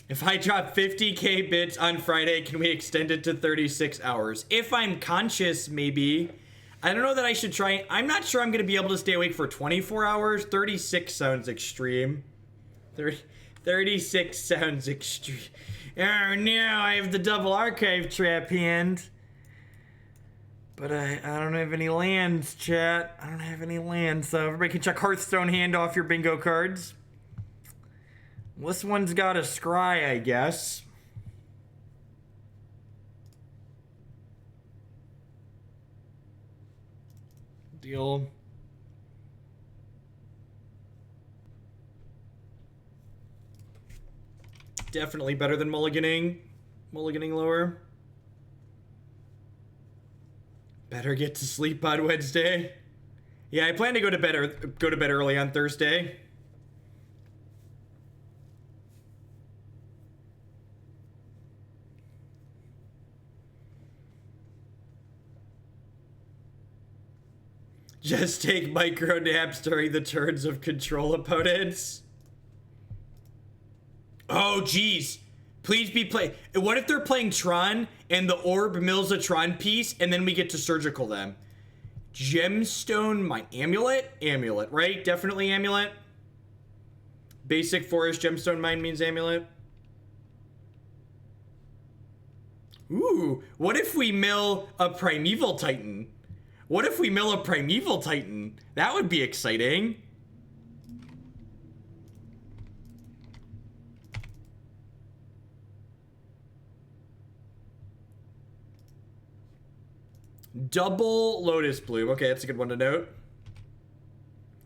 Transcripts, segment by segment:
If I drop 50k bits on Friday, can we extend it to 36 hours? If I'm conscious, maybe. I don't know that I should try. I'm not sure I'm going to be able to stay awake for 24 hours. 36 sounds extreme. 36 sounds extreme. Oh no, I have the double archive trap hand. But I don't have any lands, chat. I don't have any lands, so everybody can check Hearthstone hand off your bingo cards. This one's got a scry, I guess. Deal. Definitely better than mulliganing. Mulliganing lower. Better get to sleep on Wednesday. Yeah, I plan to go to bed early on Thursday. Just take micro naps during the turns of control opponents. Oh, geez. Please be play. What if they're playing Tron and the orb mills a Tron piece and then we get to surgical them? Gemstone mine. Amulet? Amulet, right? Definitely amulet. Basic forest gemstone mine means amulet. Ooh, what if we mill a primeval titan? What if we mill a primeval titan? That would be exciting. Double Lotus Bloom. Okay, that's a good one to note.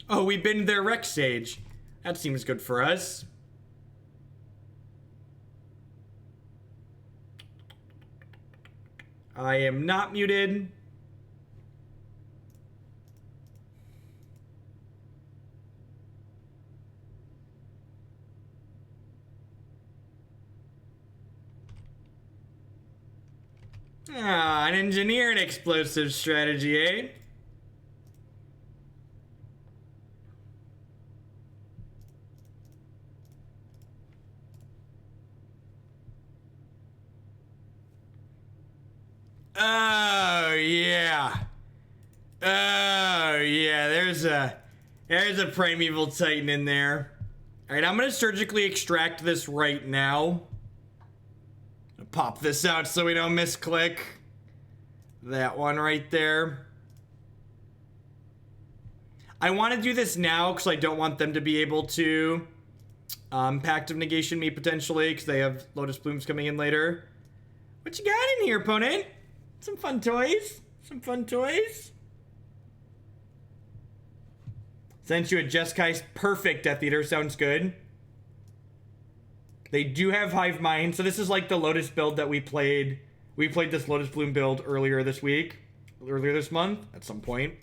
Oh, we've been there, Rex Sage. That seems good for us. I am not muted. Ah, an engineer and explosive strategy, eh? Oh yeah. Oh yeah, there's a primeval titan in there. Alright, I'm gonna surgically extract this right now. Pop this out so we don't misclick. That one right there. I want to do this now because I don't want them to be able to Pact of Negation me potentially because they have Lotus Blooms coming in later. What you got in here, opponent? Some fun toys. Some fun toys. Sent you a Jeskai. Perfect, Death Eater. Sounds good. They do have Hive Mind, so this is like the Lotus build that we played. We played this Lotus Bloom build earlier this month, at some point.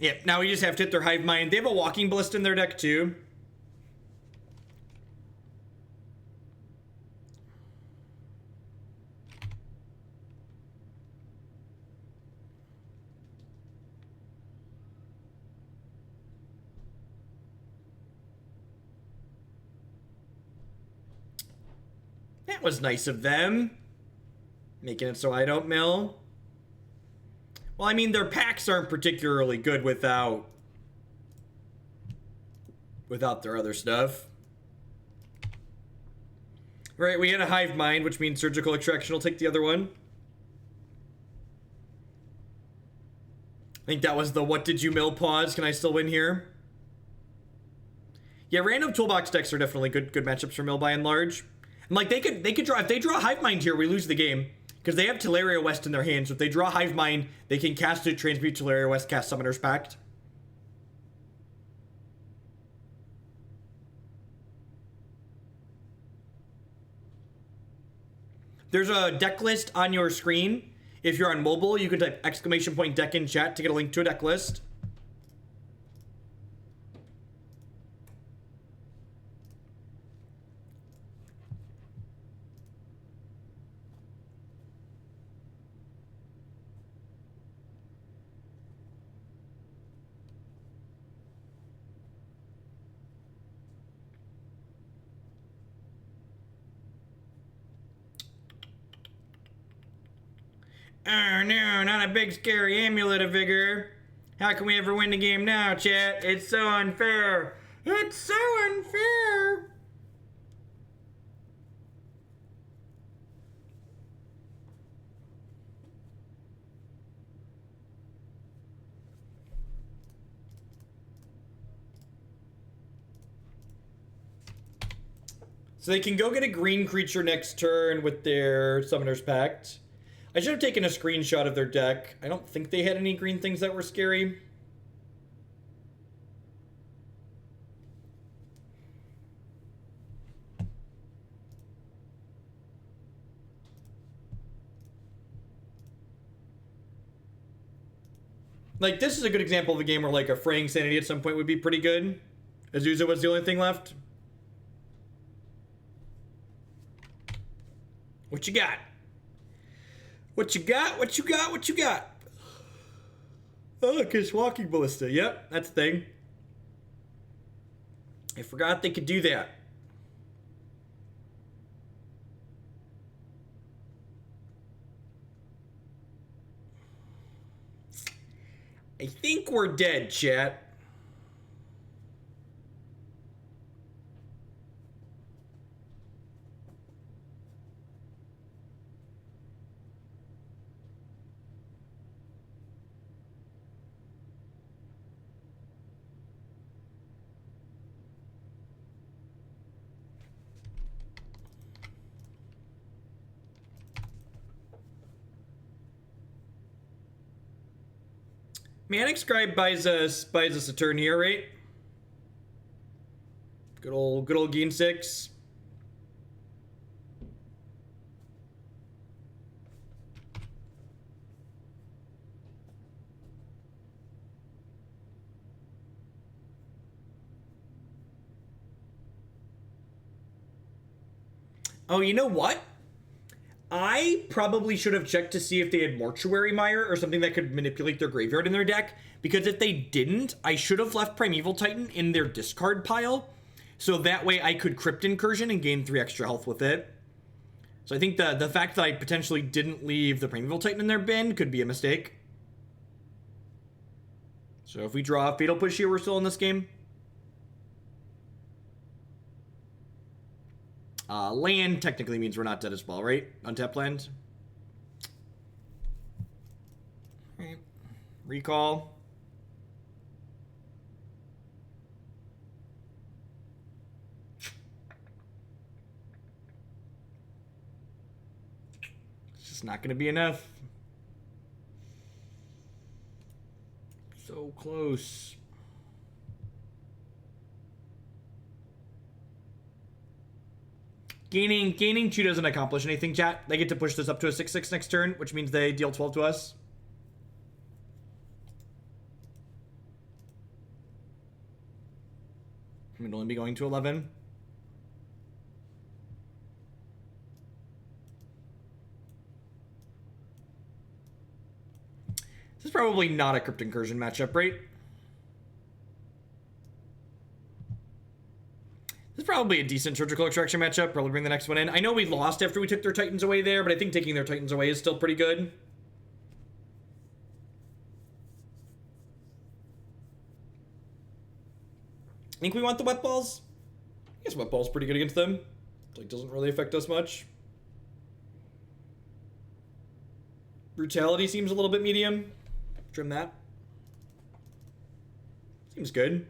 Yep, now we just have to hit their Hive Mind. They have a Walking Ballista in their deck, too. That was nice of them. Making it so I don't mill. Well, I mean, their packs aren't particularly good without their other stuff. Right, we had a Hive Mind, which means Surgical Extraction will take the other one. I think that was the what did you mill pause. Can I still win here? Yeah, random toolbox decks are definitely good matchups for mill by and large. And like they could draw, if they draw Hive Mind here, we lose the game. Because they have Teleria West in their hands. So if they draw Hive Mind, they can cast it, transmute Teleria West, cast Summoner's Pact. There's a deck list on your screen. If you're on mobile, you can type !deck in chat to get a link to a deck list. Oh no, not a big scary amulet of vigor. How can we ever win the game now, chat? It's so unfair. It's so unfair. So they can go get a green creature next turn with their Summoner's Pact. I should have taken a screenshot of their deck. I don't think they had any green things that were scary. Like, this is a good example of a game where, like, a Fraying Sanity at some point would be pretty good. Azusa was the only thing left. What you got? What you got? What you got? What you got? Oh, look, it's Walking Ballista. Yep, that's the thing. I forgot they could do that. I think we're dead, chat. Manic Scribe buys us a turn here, right? Good old gain 6. Oh, you know what? I probably should have checked to see if they had Mortuary Mire or something that could manipulate their graveyard in their deck, because if they didn't, I should have left Primeval Titan in their discard pile, so that way I could Crypt Incursion and gain 3 extra health with it. So I think the fact that I potentially didn't leave the Primeval Titan in their bin could be a mistake. So if we draw a Fatal Push here, we're still in this game. Land technically means we're not dead as well, right? Untapped land. Right. Recall. It's just not going to be enough. So close. Gaining 2 doesn't accomplish anything, chat. They get to push this up to a 6/6 next turn, which means they deal 12 to us. We'd only be going to 11. This is probably not a Crypt Incursion matchup, right? This is probably a decent Surgical Extraction matchup. Probably bring the next one in. I know we lost after we took their Titans away there, but I think taking their Titans away is still pretty good. I think we want the Wet Balls. I guess Wet Ball's pretty good against them. Like, doesn't really affect us much. Brutality seems a little bit medium. Trim that. Seems good.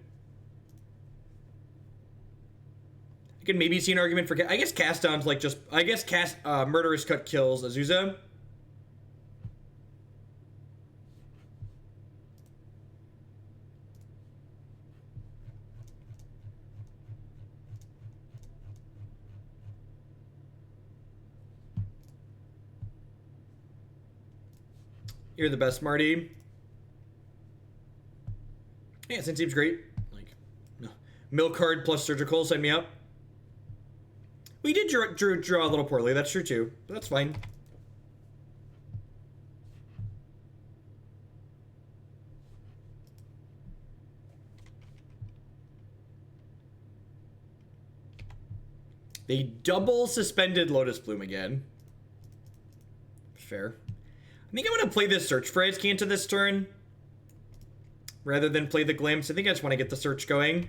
I could maybe see an argument for... I guess Cast Down's like just... I guess Murderous Cut kills Azusa. You're the best, Marty. Yeah, Sin seems great. Like, no. Milk card plus Surgical, sign me up. We did draw a little poorly, that's true too. But that's fine. They double suspended Lotus Bloom again. Fair. I think I'm going to play this search for Azcanta this turn, rather than play the Glimpse. I think I just want to get the search going.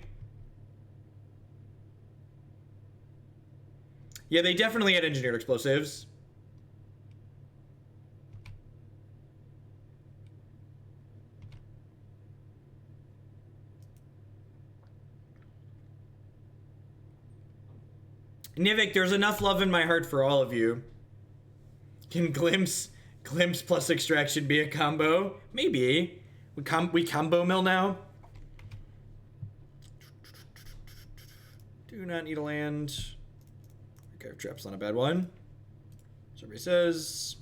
Yeah, they definitely had engineered explosives. Nivik, there's enough love in my heart for all of you. Can Glimpse plus Extraction be a combo? Maybe. We combo mill now? Do not need a land. Okay, Trap's not a bad one. So everybody says.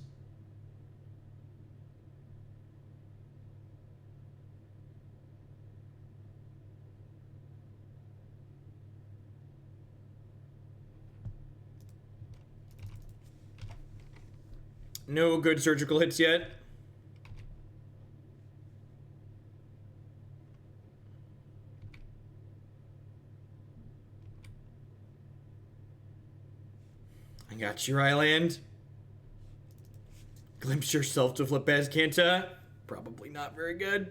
No good surgical hits yet. I got your island. Glimpse yourself to flip Azcanta. Probably not very good.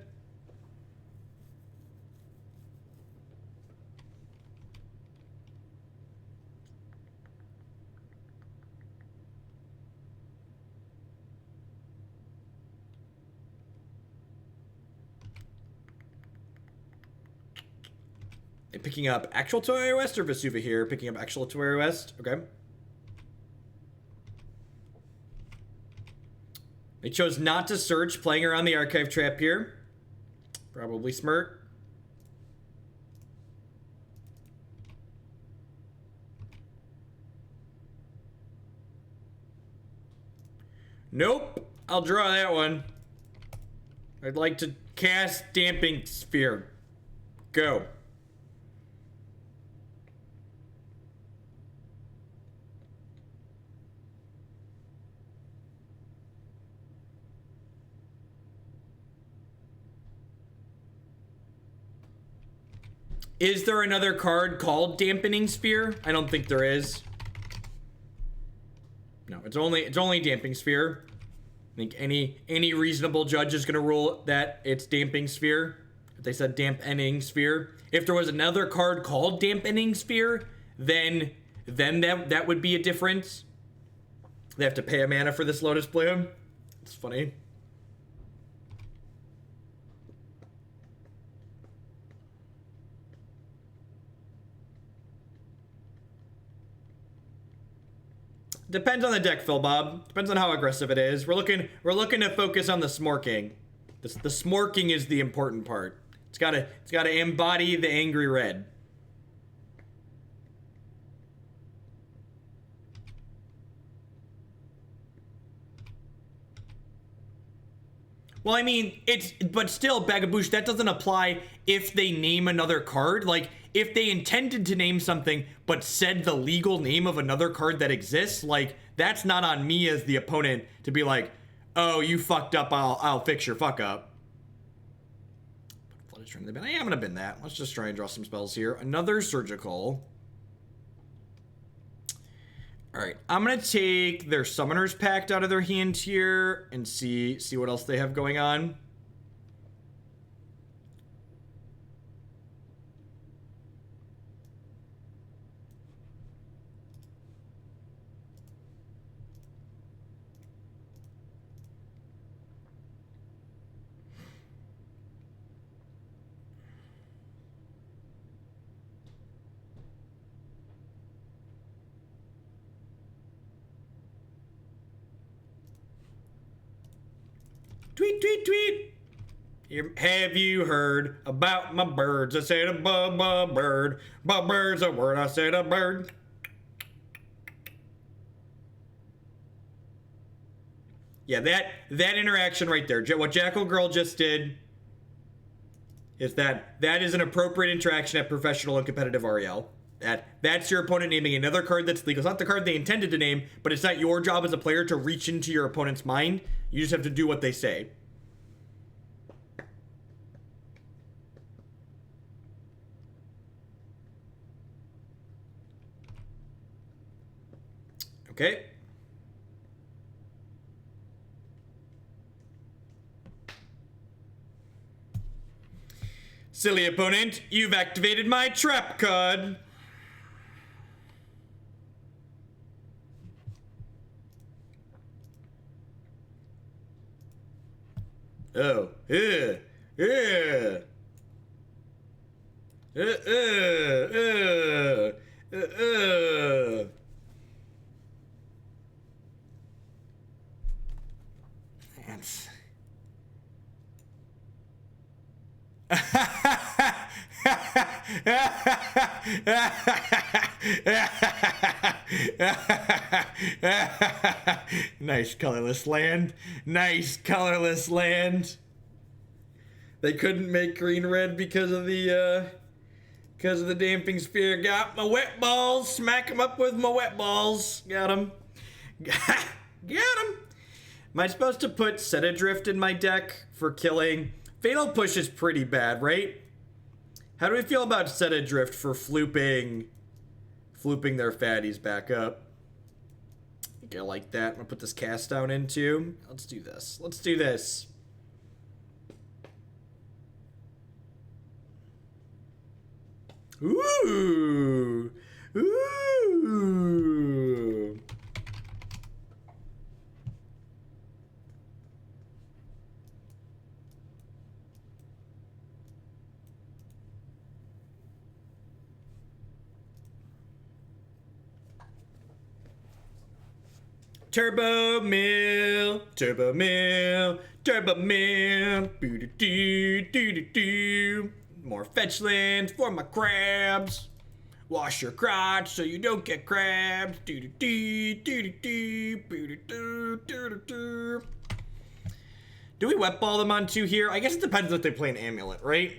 Picking up actual Toei West or Vesuva here? Picking up actual Toei West. Okay. They chose not to search, playing around the archive trap here. Probably smart. Nope. I'll draw that one. I'd like to cast Damping Sphere. Go. Is there another card called Dampening Sphere? I don't think there is. No, it's only Damping Sphere. I think any reasonable judge is gonna rule that it's Damping Sphere. If they said Dampening Sphere. If there was another card called Dampening Sphere, then that would be a difference. They have to pay a mana for this Lotus Bloom. It's funny. Depends on the deck, Phil Bob. Depends on how aggressive it is. We're looking to focus on the smorking. The smorking is the important part. It's gotta embody the angry red. Well, I mean, but still, Bagaboosh, that doesn't apply if they name another card. Like, if they intended to name something, but said the legal name of another card that exists, like, that's not on me as the opponent to be like, oh, you fucked up, I'll fix your fuck up. Flooded Strand in the bin. I'm gonna bin that. Let's just try and draw some spells here. Another Surgical. Alright, I'm gonna take their Summoner's Pact out of their hand here and see what else they have going on. Tweet, tweet, tweet. Have you heard about my birds? I said a bird. Bird's a word. I said a bird. Yeah, that interaction right there. What Jackal Girl just did is that is an appropriate interaction at professional and competitive REL. That's your opponent naming another card that's legal. It's not the card they intended to name, but it's not your job as a player to reach into your opponent's mind. You just have to do what they say. Okay. Silly opponent, you've activated my trap card. Oh, yeah, yeah. That's... Nice colorless land. Nice colorless land. They couldn't make green red because of the damping sphere. Got my wet balls. Smack them up with my wet balls. Got them. Got them. Am I supposed to put Set Adrift in my deck for killing? Fatal Push is pretty bad, right? How do we feel about Set Adrift for flooping their fatties back up? I think I like that. I'm gonna put this cast down into. Let's do this. Let's do this. Ooh. Ooh. Turbo Mill, Turbo Mill, Turbo Mill, boo-doo-doo-doo-doo-doo. More fetch land for my crabs. Wash your crotch so you don't get crabs. Do-do-do-do-do-do, boo-doo-doo-doo-doo-doo. Do we wet ball them on two here? I guess it depends if they play an Amulet, right?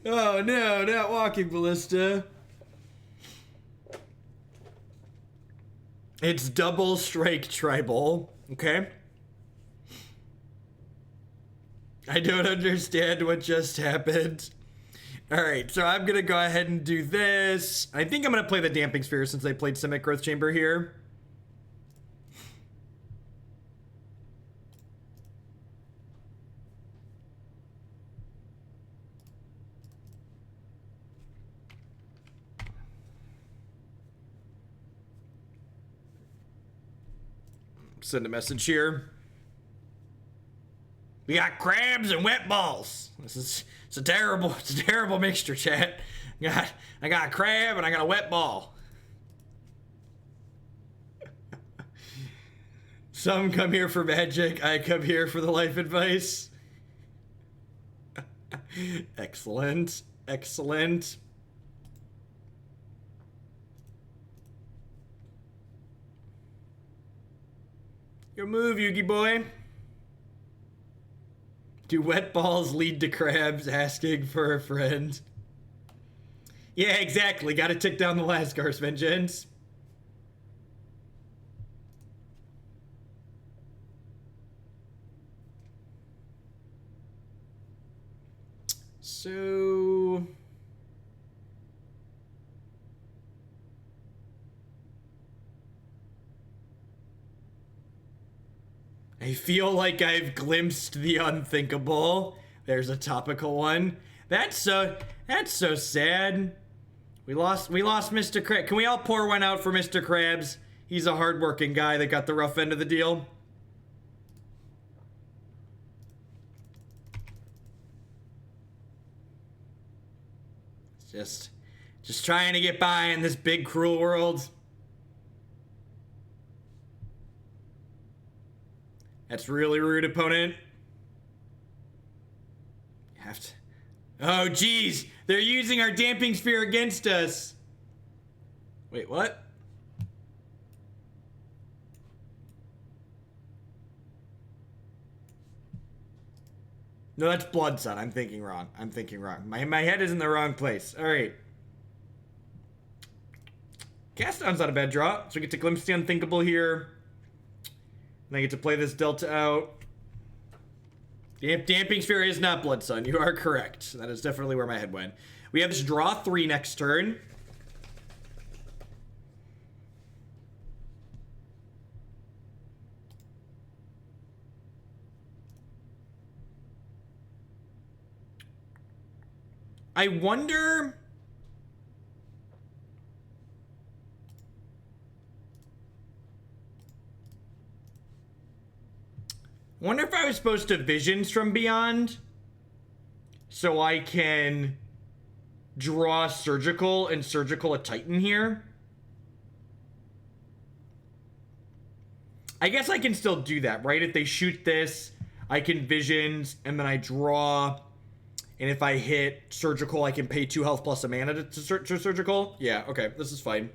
Oh no, not Walking Ballista. It's double strike tribal, okay? I don't understand what just happened. Alright, so I'm gonna go ahead and do this. I think I'm gonna play the Damping Sphere since they played Simic Growth Chamber here. Send a message here. We got crabs and wet balls. It's a terrible mixture, chat. I got a crab and I got a wet ball. Some come here for magic. I come here for the life advice. Excellent. Excellent. Your move, Yugi boy. Do wet balls lead to crabs asking for a friend? Yeah, exactly. Gotta tick down the Lasgar's vengeance. So... I feel like I've glimpsed the unthinkable. There's a topical one. That's so sad. We lost Mr. Krabs. Can we all pour one out for Mr. Krabs? He's a hardworking guy that got the rough end of the deal. Just trying to get by in this big cruel world. That's really rude, opponent. You have to... Oh, geez. They're using our Damping Sphere against us. Wait, what? No, that's Blood Sun. I'm thinking wrong. My head is in the wrong place. All right. Cast Down's not a bad draw. So we get to Glimpse the Unthinkable here. And I get to play this Delta out. Damping Sphere is not Blood Sun. You are correct. That is definitely where my head went. We have this draw 3 next turn. I wonder... wonder if I was supposed to Visions from Beyond so I can draw Surgical and Surgical a Titan here. I guess I can still do that, right? If they shoot this, I can Visions and then I draw, and if I hit Surgical, I can pay 2 health plus a mana to Surgical. Yeah, okay, this is fine.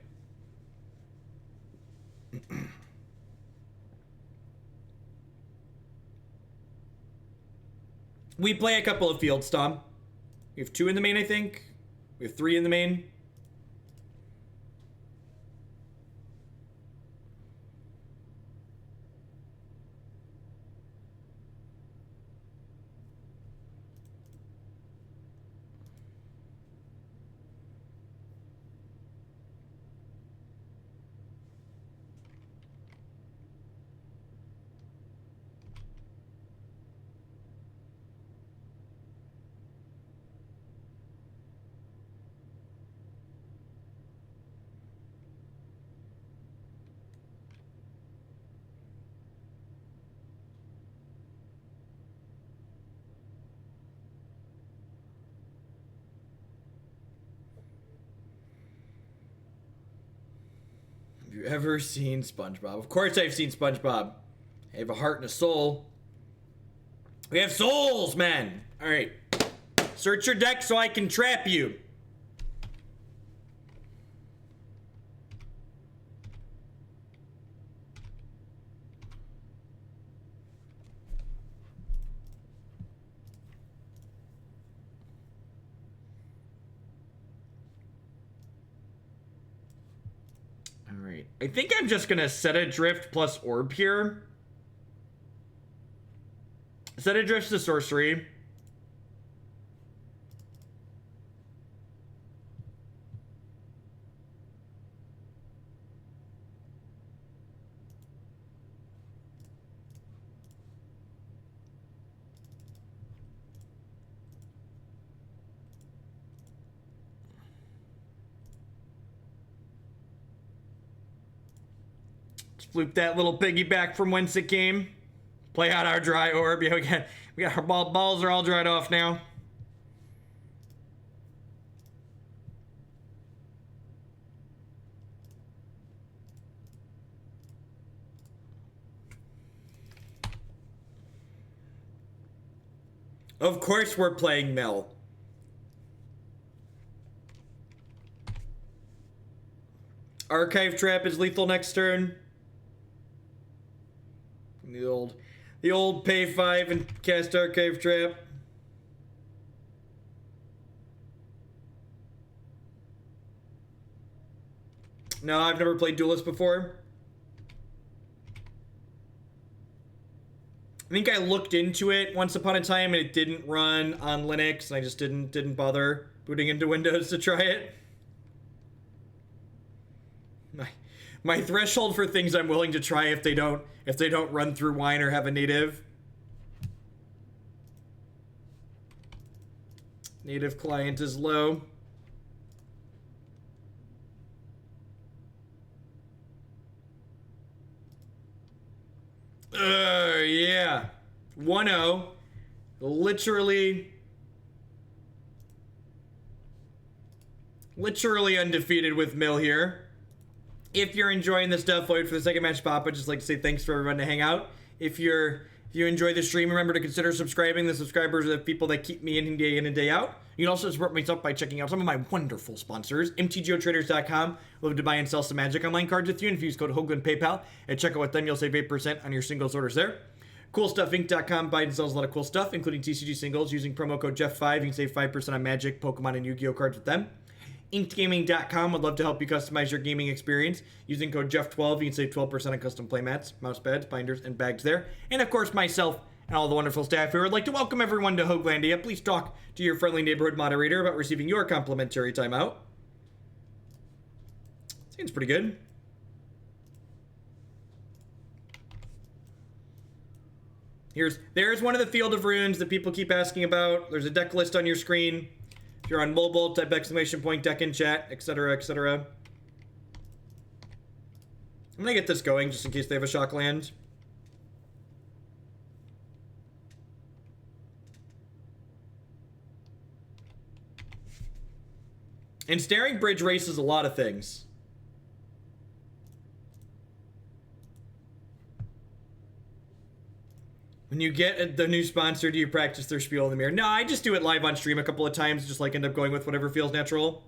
We play a couple of Field Stomp. We have 2 in the main, I think. We have 3 in the main. Have you ever seen SpongeBob? Of course I've seen SpongeBob. I have a heart and a soul. We have souls, man! Alright. Search your deck so I can trap you. Alright. I think I'm just gonna Set Adrift plus Orb here. Set Adrift's a sorcery. Floop that little piggyback from whence it came. Play out our dry orb. Yeah, we got our balls are all dried off now. Of course we're playing Mill. Archive Trap is lethal next turn. The old pay 5 and cast Archive Trap. No, I've never played Duelist before. I think I looked into it once upon a time and it didn't run on Linux, and I just didn't bother booting into Windows to try it. My threshold for things I'm willing to try if they don't run through Wine or have a native. Native client is low. Yeah. 1-0. Literally undefeated with Mill here. If you're enjoying this stuff, wait for the second match pop. I'd just like to say thanks for everyone to hang out. If you enjoy the stream, remember to consider subscribing. The subscribers are the people that keep me in and day out. You can also support myself by checking out some of my wonderful sponsors. MTGOtraders.com. Love to buy and sell some Magic Online cards with you. And if you use code HOGUN PayPal and check out with them, you'll save 8% on your singles orders there. CoolStuffInc.com buys and sells a lot of cool stuff, including TCG singles. Using promo code Jeff5, you can save 5% on Magic, Pokemon, and Yu-Gi-Oh cards with them. InkedGaming.com would love to help you customize your gaming experience. Using code Jeff12, you can save 12% on custom playmats, mouse pads, binders, and bags there. And of course, myself and all the wonderful staff here. I'd like to welcome everyone to Hoaglandia. Please talk to your friendly neighborhood moderator about receiving your complimentary timeout. Seems pretty good. There's one of the Field of Runes that people keep asking about. There's a deck list on your screen. If you're on mobile, type ! deck in chat, etc., etc. I'm gonna get this going just in case they have a shock land. Ensnaring Bridge races a lot of things. When you get the new sponsor, do you practice their spiel in the mirror? No, I just do it live on stream a couple of times, just like end up going with whatever feels natural.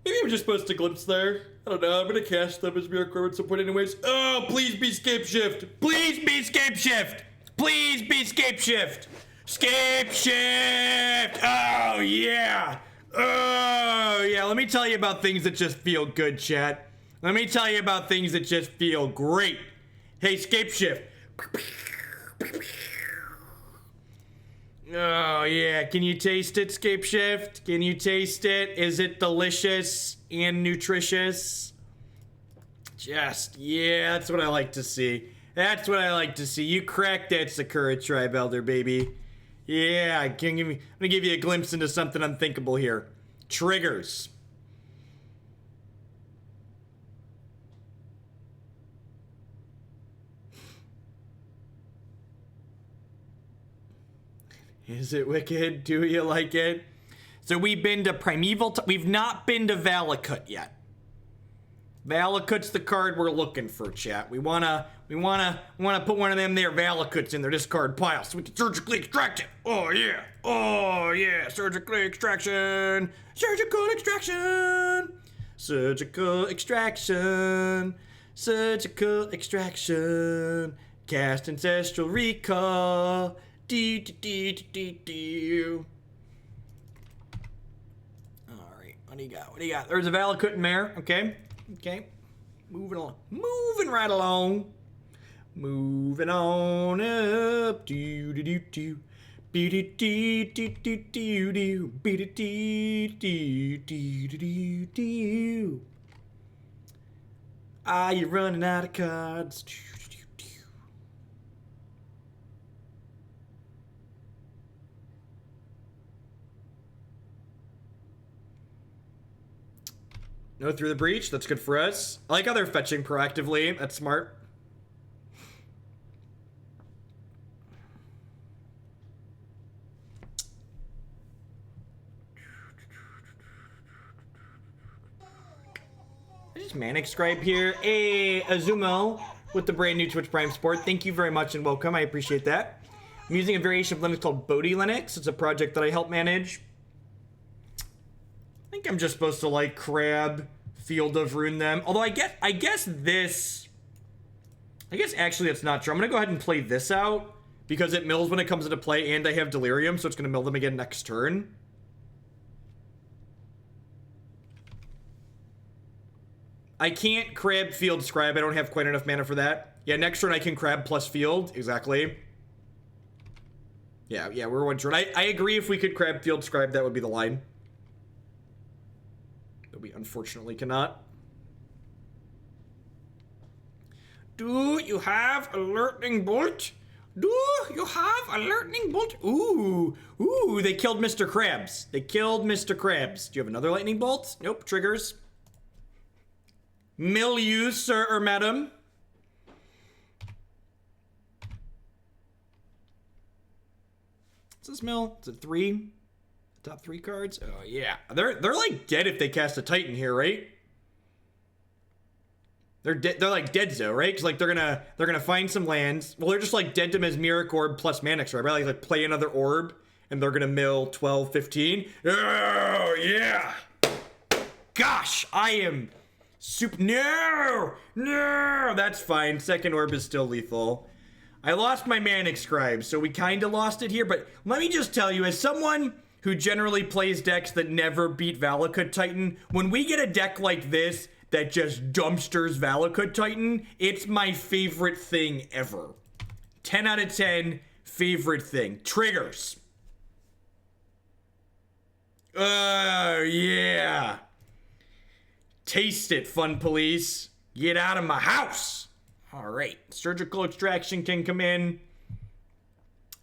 Maybe I'm just supposed to glimpse there. I don't know, I'm gonna cast them as Mesmeric Orb at some point anyways. Oh, please be Scape Shift! Please be Scape Shift! Please be Scape Shift! Scape Shift! Oh, yeah! Oh, yeah, let me tell you about things that just feel good, chat. Let me tell you about things that just feel great. Hey, Scape Shift. Oh, yeah. Can you taste it, Scape Shift? Can you taste it? Is it delicious and nutritious? Just, yeah, that's what I like to see. That's what I like to see. You cracked that Sakura Tribe Elder, baby. Yeah, I'm gonna give you a glimpse into something unthinkable here. Triggers. Is it wicked? Do you like it? So we've been to Primeval. We've not been to Valakut yet. Valakut's the card we're looking for, chat. We wanna put one of them there Valakuts in their discard pile so we can surgically extract it. Oh yeah. Oh yeah. Surgically extraction. Surgical extraction. Surgical extraction. Surgical extraction. Cast Ancestral Recall. Alright, what do you got? What do you got? There's a Valakut mare. Okay. Okay. Moving along. Moving right along. Moving on up. Do do do do. Do do do do do do do. Do do do do do. Are you running out of cards? No through the breach. That's good for us. I like how they're fetching proactively. That's smart. There's Manic Scribe here. Hey, Azumo with the brand new Twitch Prime support. Thank you very much and welcome. I appreciate that. I'm using a variation of Linux called Bodhi Linux. It's a project that I help manage. I think I'm just supposed to like Crab, Field of Rune them. Although I guess actually that's not true. I'm gonna go ahead and play this out because it mills when it comes into play and I have Delirium, so it's gonna mill them again next turn. I can't Crab, Field, Scribe. I don't have quite enough mana for that. Yeah, next turn I can Crab plus Field. Exactly. Yeah, we're one turn. I agree if we could Crab, Field, Scribe, that would be the line. That we unfortunately cannot. Do you have a lightning bolt? Do you have a lightning bolt? Ooh, they killed Mr. Krabs. They killed Mr. Krabs. Do you have another lightning bolt? Nope, triggers. Mill you, sir or madam. What's this mill? Is it 3? Top 3 cards? Oh yeah. They're like dead if they cast a Titan here, right? They're like dead though, right? Cause like they're gonna find some lands. Well, they're just like dead to Mesmeric Orb plus Manic Scribe, right? Like play another orb and they're gonna mill 12, 15. Oh yeah. Gosh, I am super. No, that's fine. Second orb is still lethal. I lost my Manic Scribe, so we kind of lost it here. But let me just tell you, as someone who generally plays decks that never beat Valakut Titan, when we get a deck like this, that just dumpsters Valakut Titan, it's my favorite thing ever. 10 out of 10, favorite thing. Triggers. Oh, yeah. Taste it, fun police. Get out of my house. All right. Surgical extraction can come in.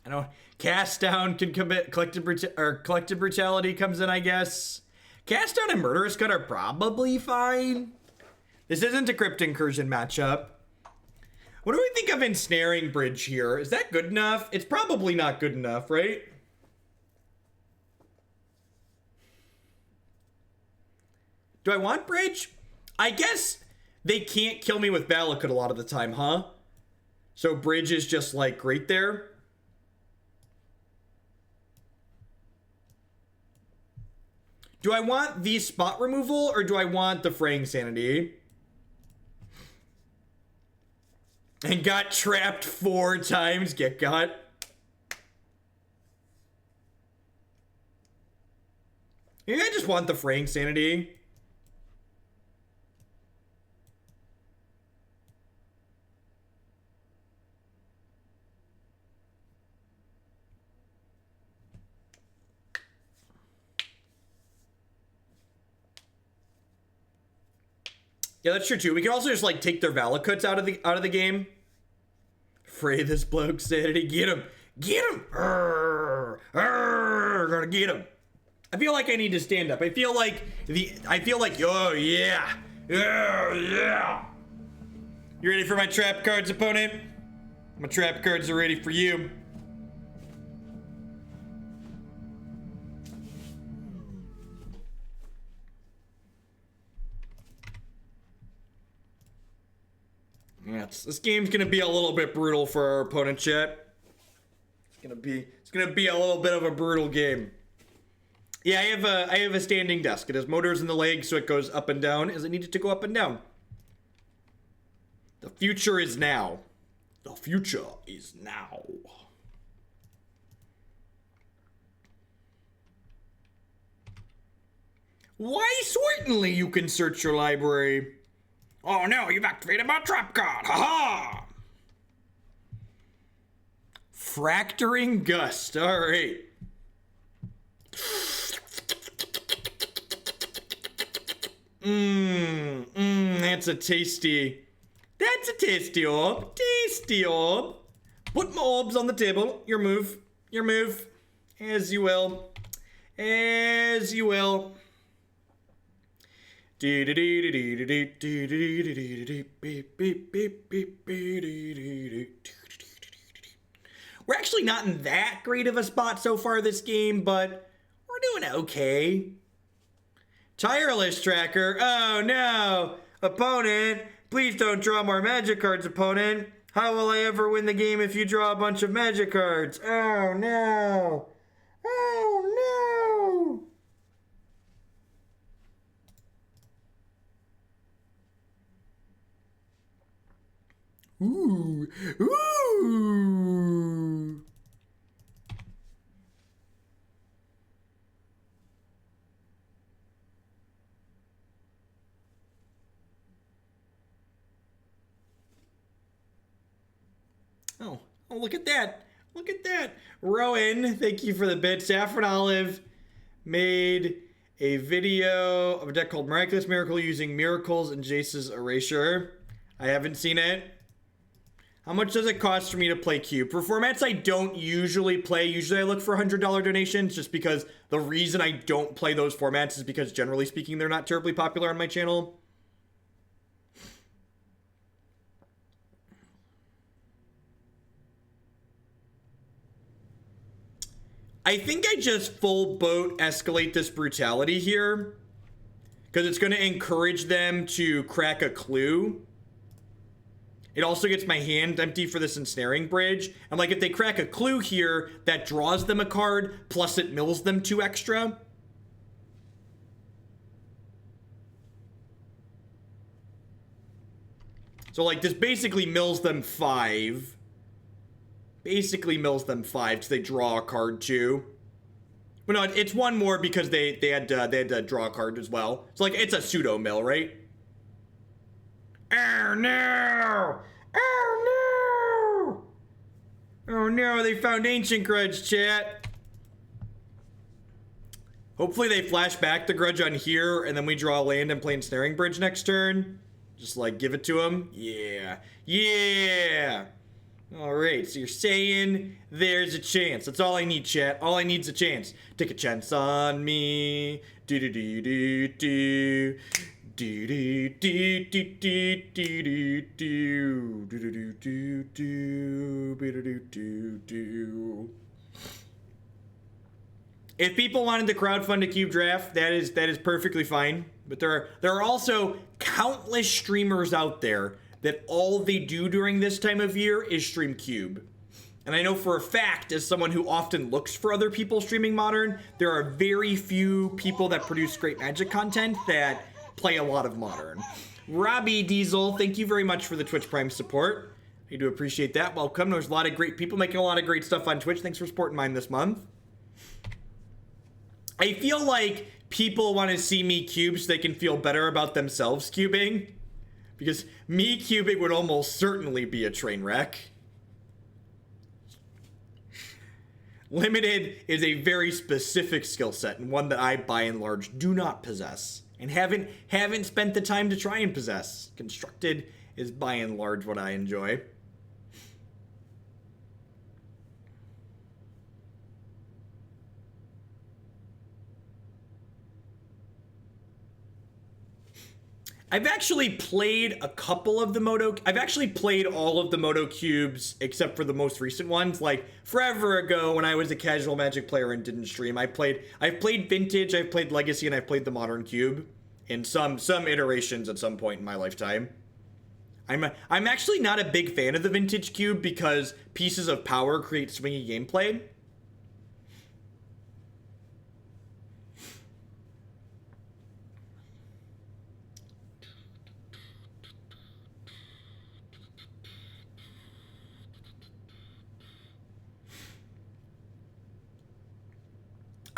I know. Cast down can come in. Collective Brutality comes in, I guess. Cast down and Murderous Cut are probably fine. This isn't a Crypt Incursion matchup. What do we think of Ensnaring Bridge here? Is that good enough? It's probably not good enough, right? Do I want Bridge? I guess they can't kill me with Valakut a lot of the time, huh? So Bridge is just like right there. Do I want the spot removal or do I want the Fraying Sanity? And got trapped 4 times. Get got. Maybe I just want the Fraying Sanity. Yeah, that's true too. We can also just like take their Valakuts out of the game. Fray this bloke's sanity. Get him. Get him. Gonna get him. I feel like I need to stand up. I feel like oh yeah. Oh yeah. You ready for my trap cards, opponent? My trap cards are ready for you. Yeah, this game's gonna be a little bit brutal for our opponent, chat. It's gonna be a little bit of a brutal game. Yeah, I have a standing desk. It has motors in the legs, so it goes up and down as it needed to go up and down. The future is now. The future is now. Why, certainly you can search your library. Oh no, you've activated my trap card! Haha! Fracturing Gust, alright. That's a tasty orb. Tasty orb. Put my orbs on the table. Your move. As you will. We're actually not in that great of a spot so far this game, but we're doing okay. Tireless Tracker. Oh no! Opponent, please don't draw more magic cards, opponent. How will I ever win the game if you draw a bunch of magic cards? Oh no! Oh no! Ooh. Oh, look at that. Look at that. Rowan, thank you for the bit. Saffron Olive made a video of a deck called Miraculous Miracle using Miracles and Jace's Erasure. I haven't seen it. How much does it cost for me to play Cube? For formats I don't usually play, usually I look for $100 donations just because the reason I don't play those formats is because generally speaking, they're not terribly popular on my channel. I think I just full boat escalate this brutality here because it's going to encourage them to crack a clue. It also gets my hand empty for this Ensnaring Bridge. And like if they crack a clue here, that draws them a card, plus it mills them 2 extra. So like this basically mills them 5. Basically mills them 5 so they draw a card too. But no, it's 1 more because they had to draw a card as well. So like it's a pseudo mill, right? Oh no! Oh no! Oh no, they found Ancient Grudge, chat. Hopefully they flash back the Grudge on here, and then we draw land and play Ensnaring Bridge next turn. Just, like, give it to them. Yeah. Yeah! Alright, so you're saying there's a chance. That's all I need, chat. All I need is a chance. Take a chance on me. Do-do-do-do-do. Do-do-do-do-do-do-do-do-do-do-do-do-do. If people wanted to crowdfund a cube draft, that is perfectly fine. But there are also countless streamers out there that all they do during this time of year is stream cube. And I know for a fact, as someone who often looks for other people streaming Modern, there are very few people that produce great Magic content that play a lot of Modern. Robbie Diesel, thank you very much for the Twitch Prime support. I do appreciate that. Welcome. There's a lot of great people making a lot of great stuff on Twitch. Thanks for supporting mine this month. I feel like people want to see me cube so they can feel better about themselves cubing. Because me cubing would almost certainly be a train wreck. Limited is a very specific skill set, and one that I, by and large, do not possess. And haven't spent the time to try and possess. Constructed is by and large what I enjoy. I've actually played a couple of the Moto. I've actually played all of the Moto cubes except for the most recent ones. Like forever ago when I was a casual Magic player and didn't stream, I've played Vintage, I've played Legacy, and I've played the Modern cube in some iterations at some point in my lifetime. I'm actually not a big fan of the Vintage cube because pieces of power create swingy gameplay.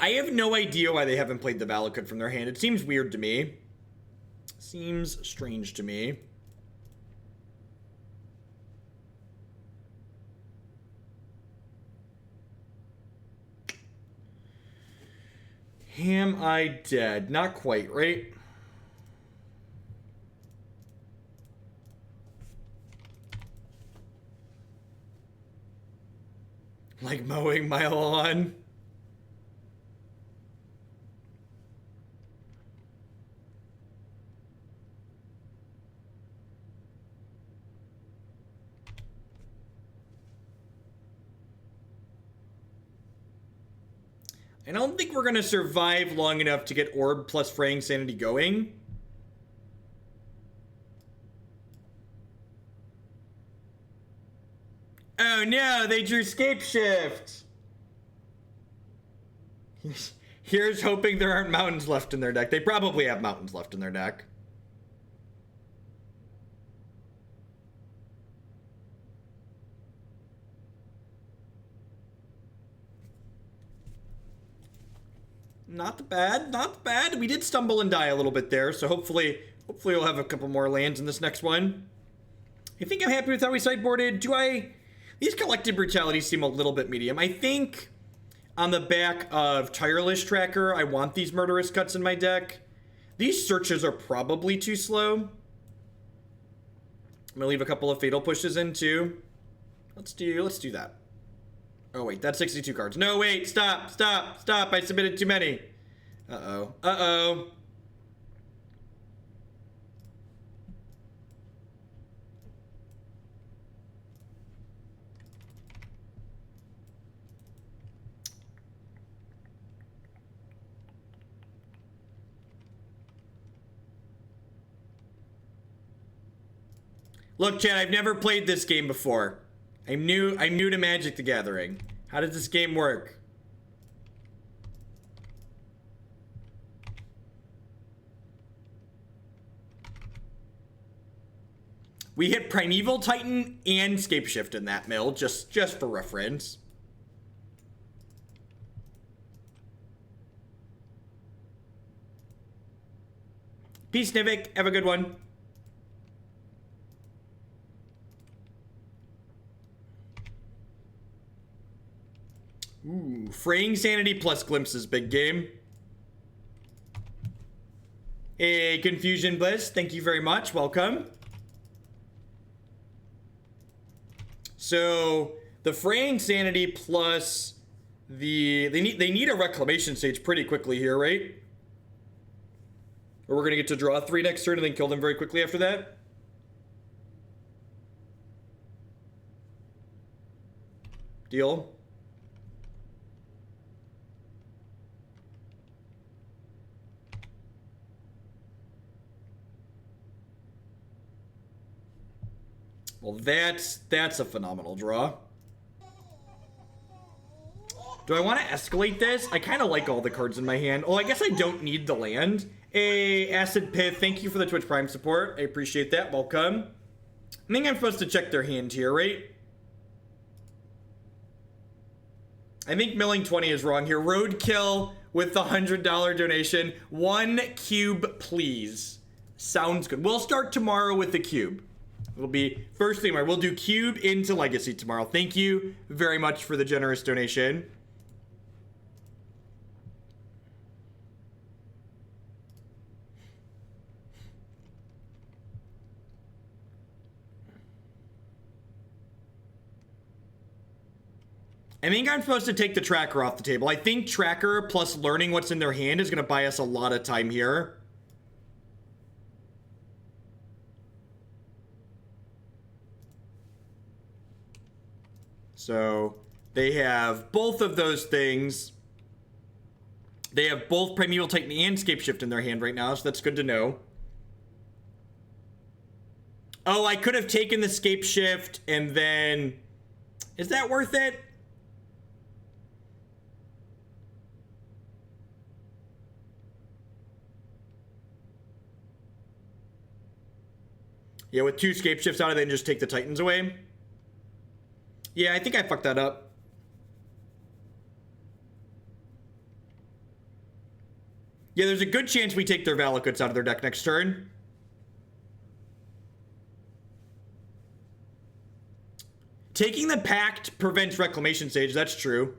I have no idea why they haven't played the Valakut from their hand. It seems weird to me. Seems strange to me. Am I dead? Not quite, right? Like mowing my lawn. I don't think we're going to survive long enough to get Orb plus Fraying Sanity going. Oh no, they drew Scape Shift. Here's hoping there aren't mountains left in their deck. They probably have mountains left in their deck. Not bad, not bad. We did stumble and die a little bit there, so hopefully we'll have a couple more lands in this next one. I think I'm happy with how we sideboarded. These Collective Brutality seem a little bit medium. I think on the back of Tireless Tracker, I want these Murderous Cuts in my deck. These searches are probably too slow. I'm gonna leave a couple of Fatal Pushes in too. Let's do that. Oh wait, that's 62 cards. No, wait, stop. I submitted too many. Uh-oh. Look, Chad, I've never played this game before. I'm new to Magic the Gathering. How does this game work? We hit Primeval Titan and Scape Shift in that mill, just for reference. Peace, Nivik. Have a good one. Ooh, Fraying Sanity plus Glimpses, big game. Hey, Confusion Bliss, thank you very much. Welcome. So the Fraying Sanity plus the they need a Reclamation Stage pretty quickly here, right? Or we're gonna get to draw 3 next turn and then kill them very quickly after that. Deal. Well, that's a phenomenal draw. Do I want to escalate this? I kind of like all the cards in my hand. Oh, I guess I don't need the land. Hey, Acid Pith, thank you for the Twitch Prime support. I appreciate that. Welcome. I think I'm supposed to check their hand here, right? I think milling 20 is wrong here. Roadkill with the $100 donation. 1 cube, please. Sounds good. We'll start tomorrow with the cube. It'll be first thing. We'll do cube into Legacy tomorrow. Thank you very much for the generous donation. I think I'm supposed to take the tracker off the table. I think tracker plus learning what's in their hand is going to buy us a lot of time here. So they have both of those things. They have both Primeval Titan and Scapeshift in their hand right now, so that's good to know. Oh, I could have taken the Scapeshift and then... Is that worth it? Yeah, with 2 Scapeshifts out, I then just take the Titans away. Yeah, I think I fucked that up. Yeah, there's a good chance we take their Valakuts out of their deck next turn. Taking the Pact prevents Reclamation Stage, that's true.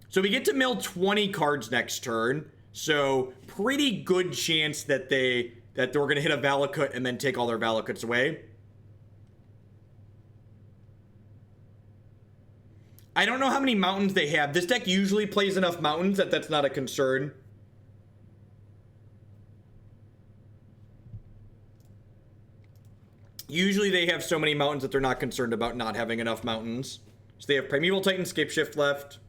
So we get to mill 20 cards next turn. So pretty good chance that they're gonna hit a Valakut and then take all their Valakuts away. I don't know how many mountains they have. This deck usually plays enough mountains that that's not a concern. Usually they have so many mountains that they're not concerned about not having enough mountains. So they have Primeval Titan, Scapeshift left.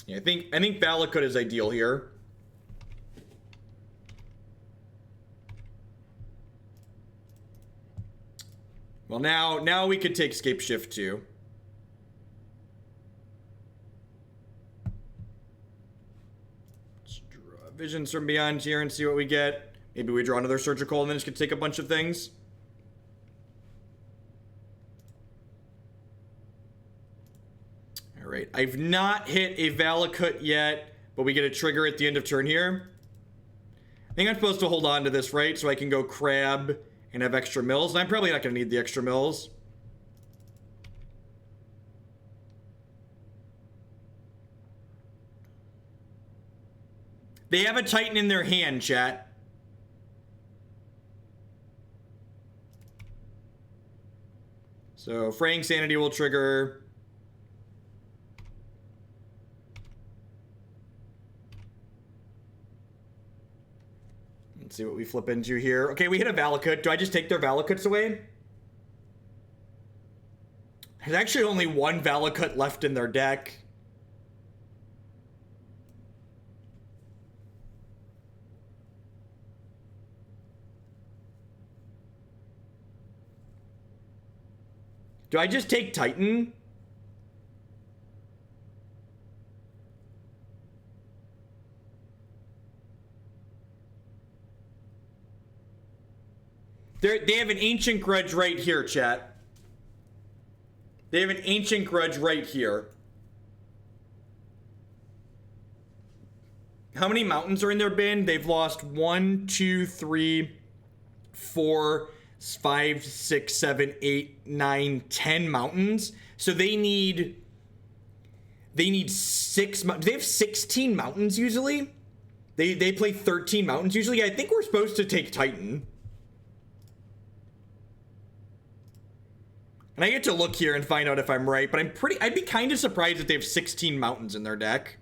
Yeah, I think Valakut is ideal here. Well, now we could take Scapeshift too. Let's draw Visions from Beyond here and see what we get. Maybe we draw another Surgical and then just could take a bunch of things. Alright, I've not hit a Valakut yet, but we get a trigger at the end of turn here. I think I'm supposed to hold on to this, right? So I can go Crab and have extra mills. And I'm probably not going to need the extra mills. They have a Titan in their hand, chat. So Fraying Sanity will trigger. Let's see what we flip into here. Okay, we hit a Valakut. Do I just take their Valakuts away? There's actually only 1 Valakut left in their deck. Do I just take Titan? They have an Ancient Grudge right here, chat. They have an Ancient Grudge right here. How many mountains are in their bin? They've lost 1, 2, 3, 4, 5, 6, 7, 8, 9, 10 mountains. So they need 6. Do they have 16 mountains usually? They play 13 mountains usually. I think we're supposed to take Titan. And I get to look here and find out if I'm right, but I'd be kind of surprised if they have 16 mountains in their deck.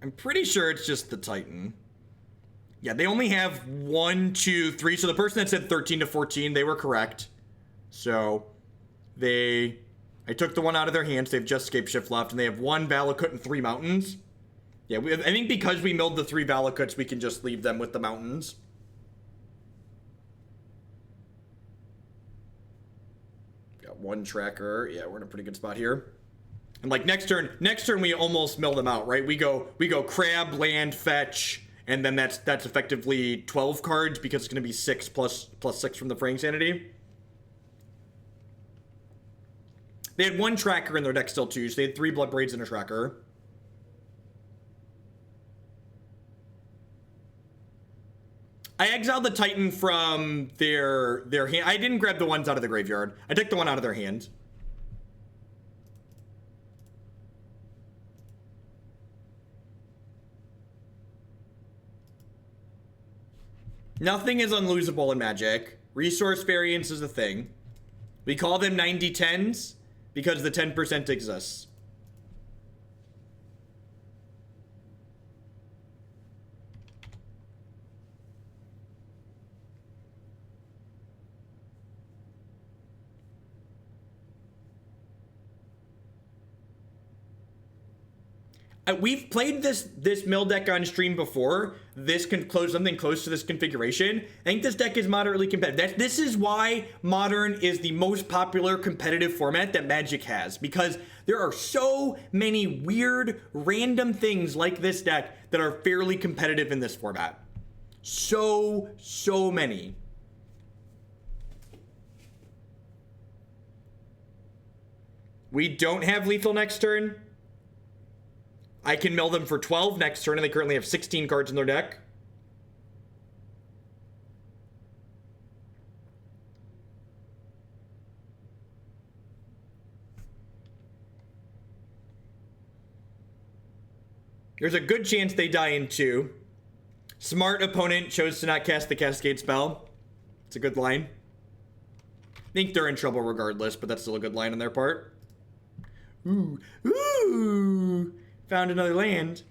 I'm pretty sure it's just the Titan. Yeah, they only have 1, 2, 3. So the person that said 13 to 14, they were correct. So I took the one out of their hands. They have just Scapeshift left, and they have 1 Valakut and 3 mountains. Yeah, I think because we milled the 3 Valakuts, we can just leave them with the mountains. Got 1 tracker. Yeah, we're in a pretty good spot here. And like next turn we almost mill them out, right? We go crab, land, fetch, and then that's effectively 12 cards because it's going to be 6 plus 6 from the Fraying Sanity. They had 1 tracker in their deck still too, so they had 3 Blood Braids and a tracker. I exiled the Titan from their hand. I didn't grab the ones out of the graveyard. I took the one out of their hand. Nothing is unlosable in Magic. Resource variance is a thing. We call them 90-10s because the 10% exists. We've played this mill deck on stream before. This can close something close to this configuration. I think this deck is moderately competitive. This is why Modern is the most popular competitive format that Magic has, because there are so many weird, random things like this deck that are fairly competitive in this format. So many. We don't have lethal next turn. I can mill them for 12 next turn, and they currently have 16 cards in their deck. There's a good chance they die in 2. Smart opponent chose to not cast the Cascade spell. It's a good line. I think they're in trouble regardless, but that's still a good line on their part. Ooh. Found another land.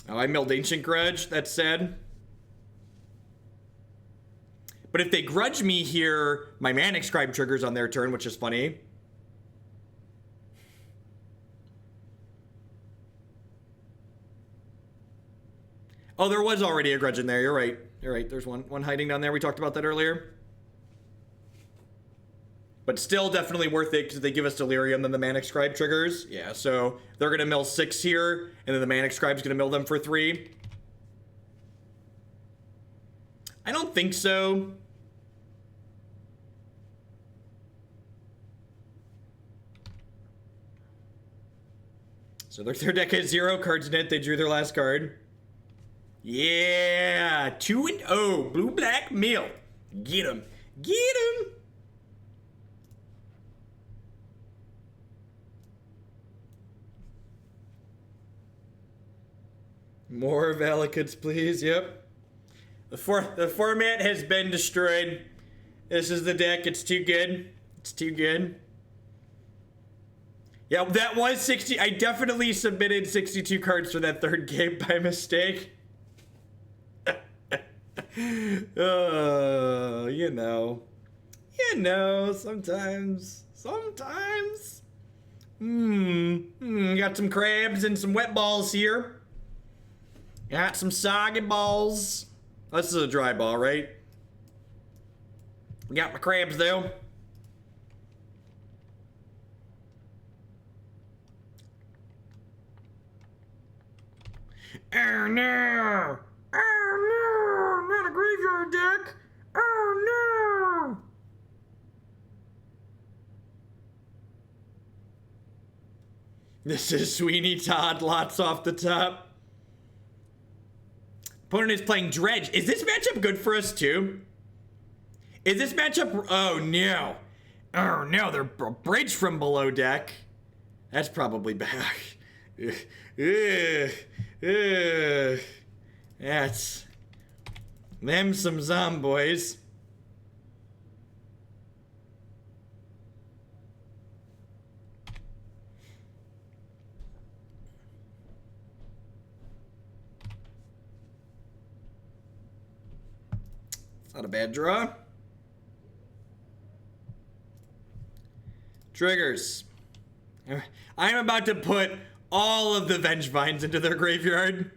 Oh, I milled Ancient Grudge. That's sad. But if they grudge me here, my Manic Scribe triggers on their turn, which is funny. Oh, there was already a grudge in there. You're right. You're right. There's one hiding down there. We talked about that earlier. But still definitely worth it because they give us Delirium, then the Manic Scribe triggers. Yeah, so they're going to mill 6 here, and then the Manic Scribe's going to mill them for 3. I don't think so. So their deck has 0 cards in it. They drew their last card. Yeah, 2-0. Blue-black mill. Get him. Get him. More Valakuts, please. Yep. The format has been destroyed. This is the deck. It's too good. It's too good. Yeah, that was 60. I definitely submitted 62 cards for that third game by mistake. You know, sometimes. Got some crabs and some wet balls here. Got some soggy balls. This is a dry ball, right? Got my crabs though. Oh no! Oh no! Not a graveyard deck! Oh no! This is Sweeney Todd, lots off the top. Opponent is playing Dredge. Is this matchup good for us too? Is this matchup... Oh no. Oh no, they're bridge from below deck. That's probably bad. That's... them some zomboys. It's not a bad draw. Triggers. I'm about to put all of the Vengevines into their graveyard.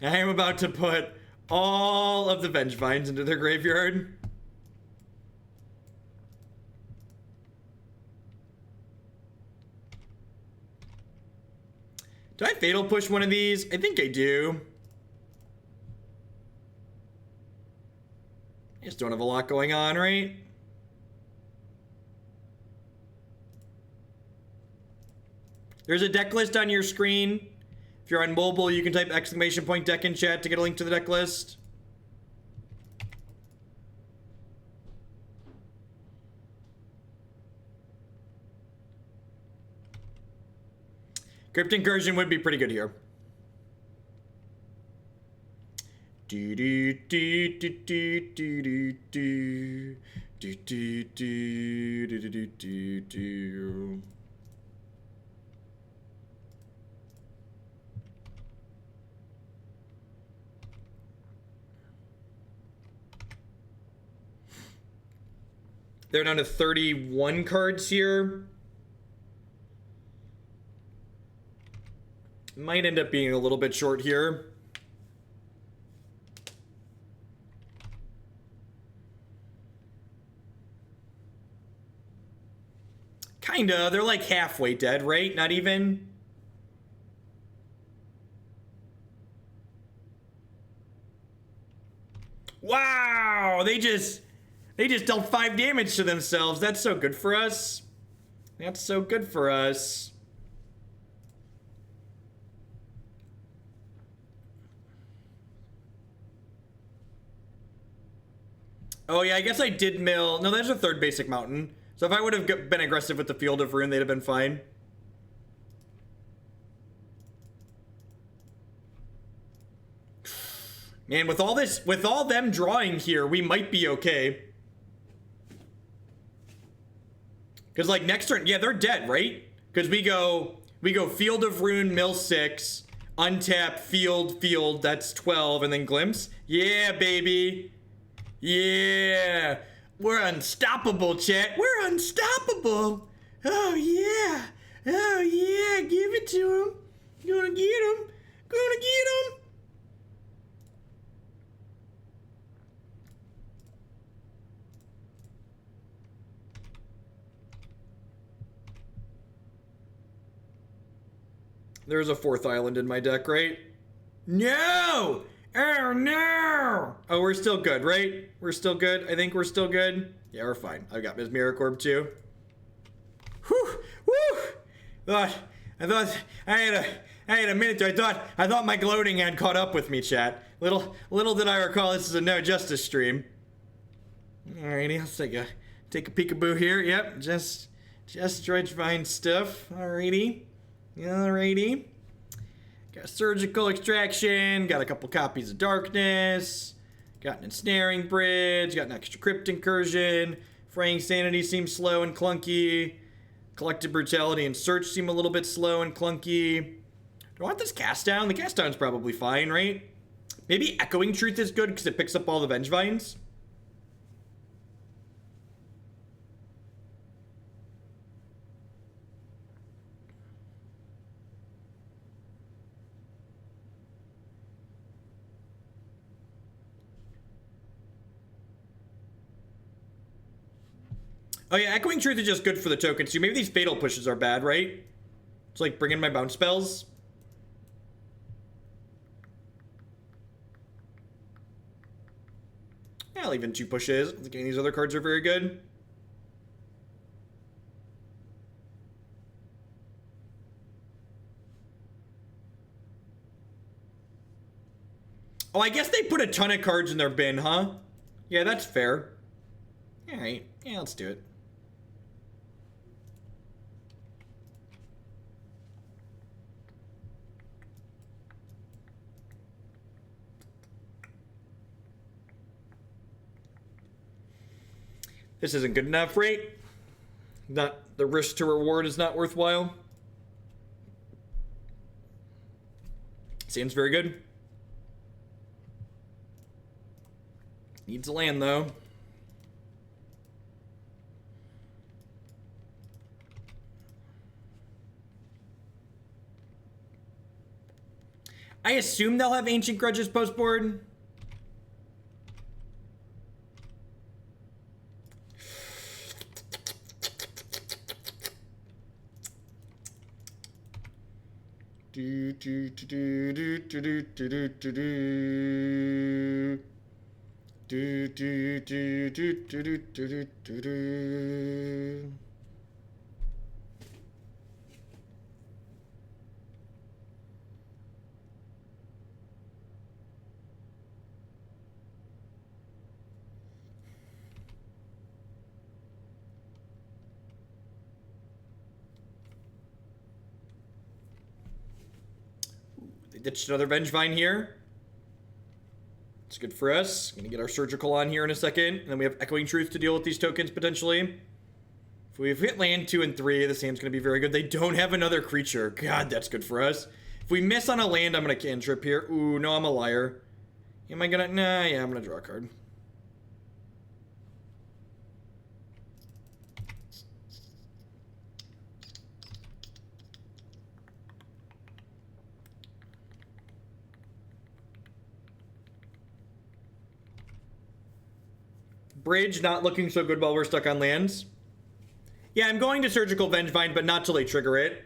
I am about to put all of the Vengevines into their graveyard. Do I Fatal Push one of these? I think I do. I just don't have a lot going on, right? There's a deck list on your screen. If you're on mobile, you can type !deck in chat to get a link to the deck list. Crypt Incursion would be pretty good here. Do do do do do do do do do do do do do do. They're down to 31 cards here. Might end up being a little bit short here. Kinda. They're like halfway dead, right? Not even. Wow! They just dealt 5 damage to themselves. That's so good for us. That's so good for us. Oh yeah, I guess I did mill. No, there's a 3rd basic mountain. So if I would have been aggressive with the Field of Ruin, they'd have been fine. Man, with all this, with all them drawing here, we might be okay. Because like next turn, yeah, they're dead, right? Because we go Field of Ruin, mill 6, untap, field, that's 12, and then Glimpse. Yeah, baby. Yeah. We're unstoppable, chat. We're unstoppable. Oh, yeah. Oh, yeah. Give it to him. Gonna get him. Gonna get him. There's a 4th island in my deck, right? No! Oh, no! Oh, we're still good, right? We're still good? I think we're still good. Yeah, we're fine. I've got Mesmeric Orb, too. Whew! Woo! I thought I had a minute there. I thought my gloating had caught up with me, chat. Little did I recall this is a no justice stream. Alrighty, let's take a peekaboo here. Yep, just BridgeVine stuff. Alrighty. Alrighty. Got Surgical Extraction, got a couple copies of Darkness, got an Ensnaring Bridge, got an extra Crypt Incursion, Fraying Sanity seems slow and clunky, Collective Brutality and Search seem a little bit slow and clunky. Do I want this Cast Down? The Cast Down's probably fine, right? Maybe Echoing Truth is good because it picks up all the Vengevines. Oh yeah, Echoing Truth is just good for the tokens. So maybe these fatal pushes are bad, right? It's like bring in my bounce spells. Yeah, I'll even 2 pushes. I think any of these other cards are very good. Oh, I guess they put a ton of cards in their bin, huh? Yeah, that's fair. Alright. Yeah, let's do it. This isn't good enough, right? Not the risk to reward is not worthwhile. Seems very good. Needs a land, though. I assume they'll have Ancient Grudges post-board. Do do do do do do do do do. Do do do do do do do do. They ditched another BridgeVine here. It's good for us. Gonna get our Surgical on here in a second. And then we have Echoing Truth to deal with these tokens, potentially. If we hit land 2 and 3, this hand's gonna be very good. They don't have another creature. God, that's good for us. If we miss on a land, I'm gonna cantrip here. Ooh, no, I'm a liar. Am I gonna... Nah, yeah, I'm gonna draw a card. Bridge not looking so good while we're stuck on lands. Yeah, I'm going to Surgical Vengevine, but not till they trigger it.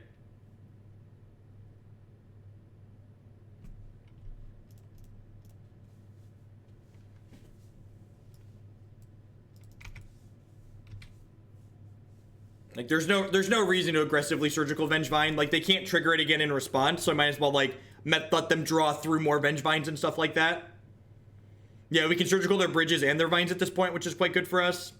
Like, there's no reason to aggressively Surgical Vengevine. Like, they can't trigger it again in response, so I might as well, like, let them draw through more Vengevines and stuff like that. Yeah, we can Surgical their bridges and their vines at this point, which is quite good for us.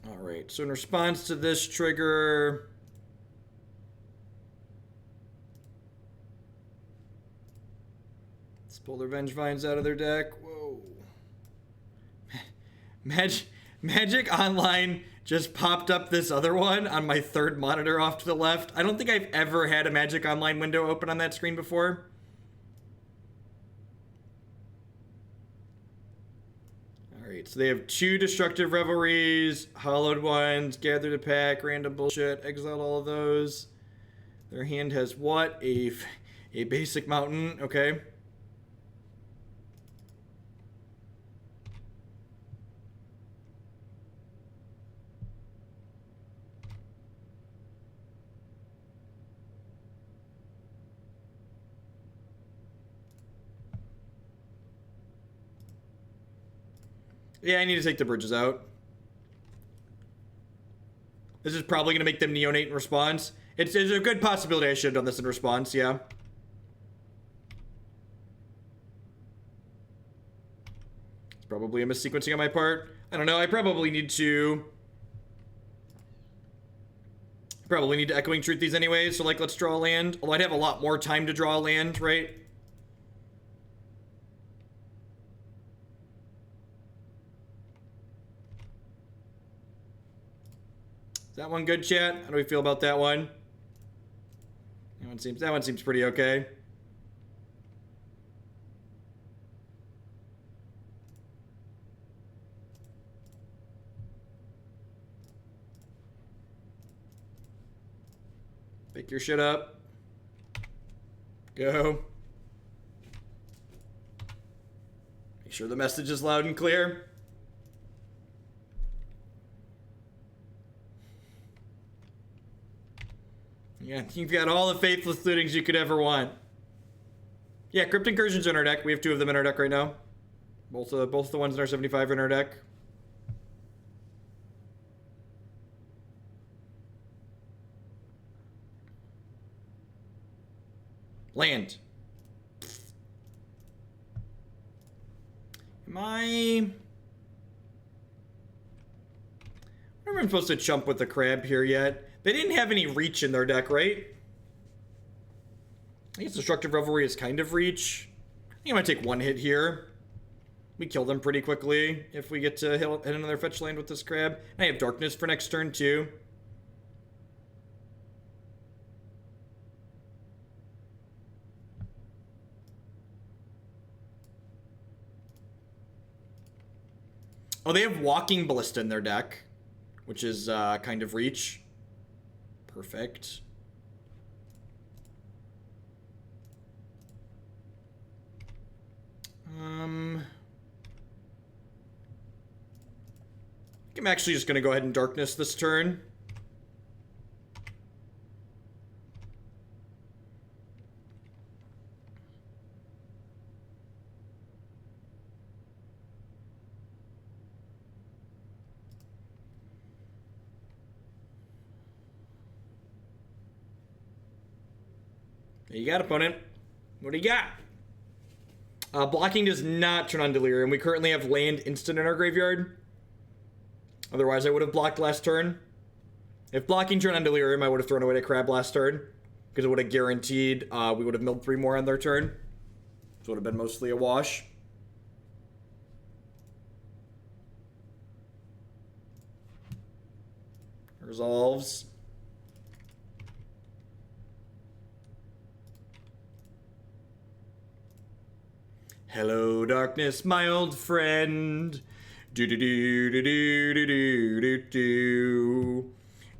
All right, so in response to this trigger... pull their Vengevines out of their deck. Whoa. Magic Online just popped up this other one on my third monitor off to the left. I don't think I've ever had a Magic Online window open on that screen before. Alright, so they have 2 Destructive Revelries, Hollowed Ones, Gather the Pack, Random Bullshit, exile all of those. Their hand has what? A basic mountain, okay. Yeah, I need to take the bridges out. This is probably going to make them neonate in response. It's a good possibility I should have done this in response, yeah. It's probably a missequencing on my part. I don't know, I probably need to Echoing Truth these anyways, so like, let's draw a land. Although I'd have a lot more time to draw a land, right? Is that one good, chat? How do we feel about that one? That one seems pretty okay. Pick your shit up. Go. Make sure the message is loud and clear. Yeah, you've got all the faithless lootings you could ever want. Yeah, Crypt Incursion's in our deck. We have 2 of them in our deck right now. Both the ones in our 75 are in our deck. Land. Am I... I'm not supposed to chump with the crab here yet. They didn't have any reach in their deck, right? I guess Destructive Revelry is kind of reach. I think I might take 1 hit here. We kill them pretty quickly if we get to hit another fetch land with this crab. And I have Darkness for next turn, too. Oh, they have Walking Ballista in their deck, which is kind of reach. Perfect. I'm actually just going to go ahead and Darkness this turn. There you got, opponent. What do you got? Blocking does not turn on Delirium. We currently have land instant in our graveyard. Otherwise, I would have blocked last turn. If blocking turned on Delirium, I would have thrown away the crab last turn. Because it would have guaranteed we would have milled 3 more on their turn. So it would have been mostly a wash. Resolves. Hello, darkness, my old friend. Do do do do do do do do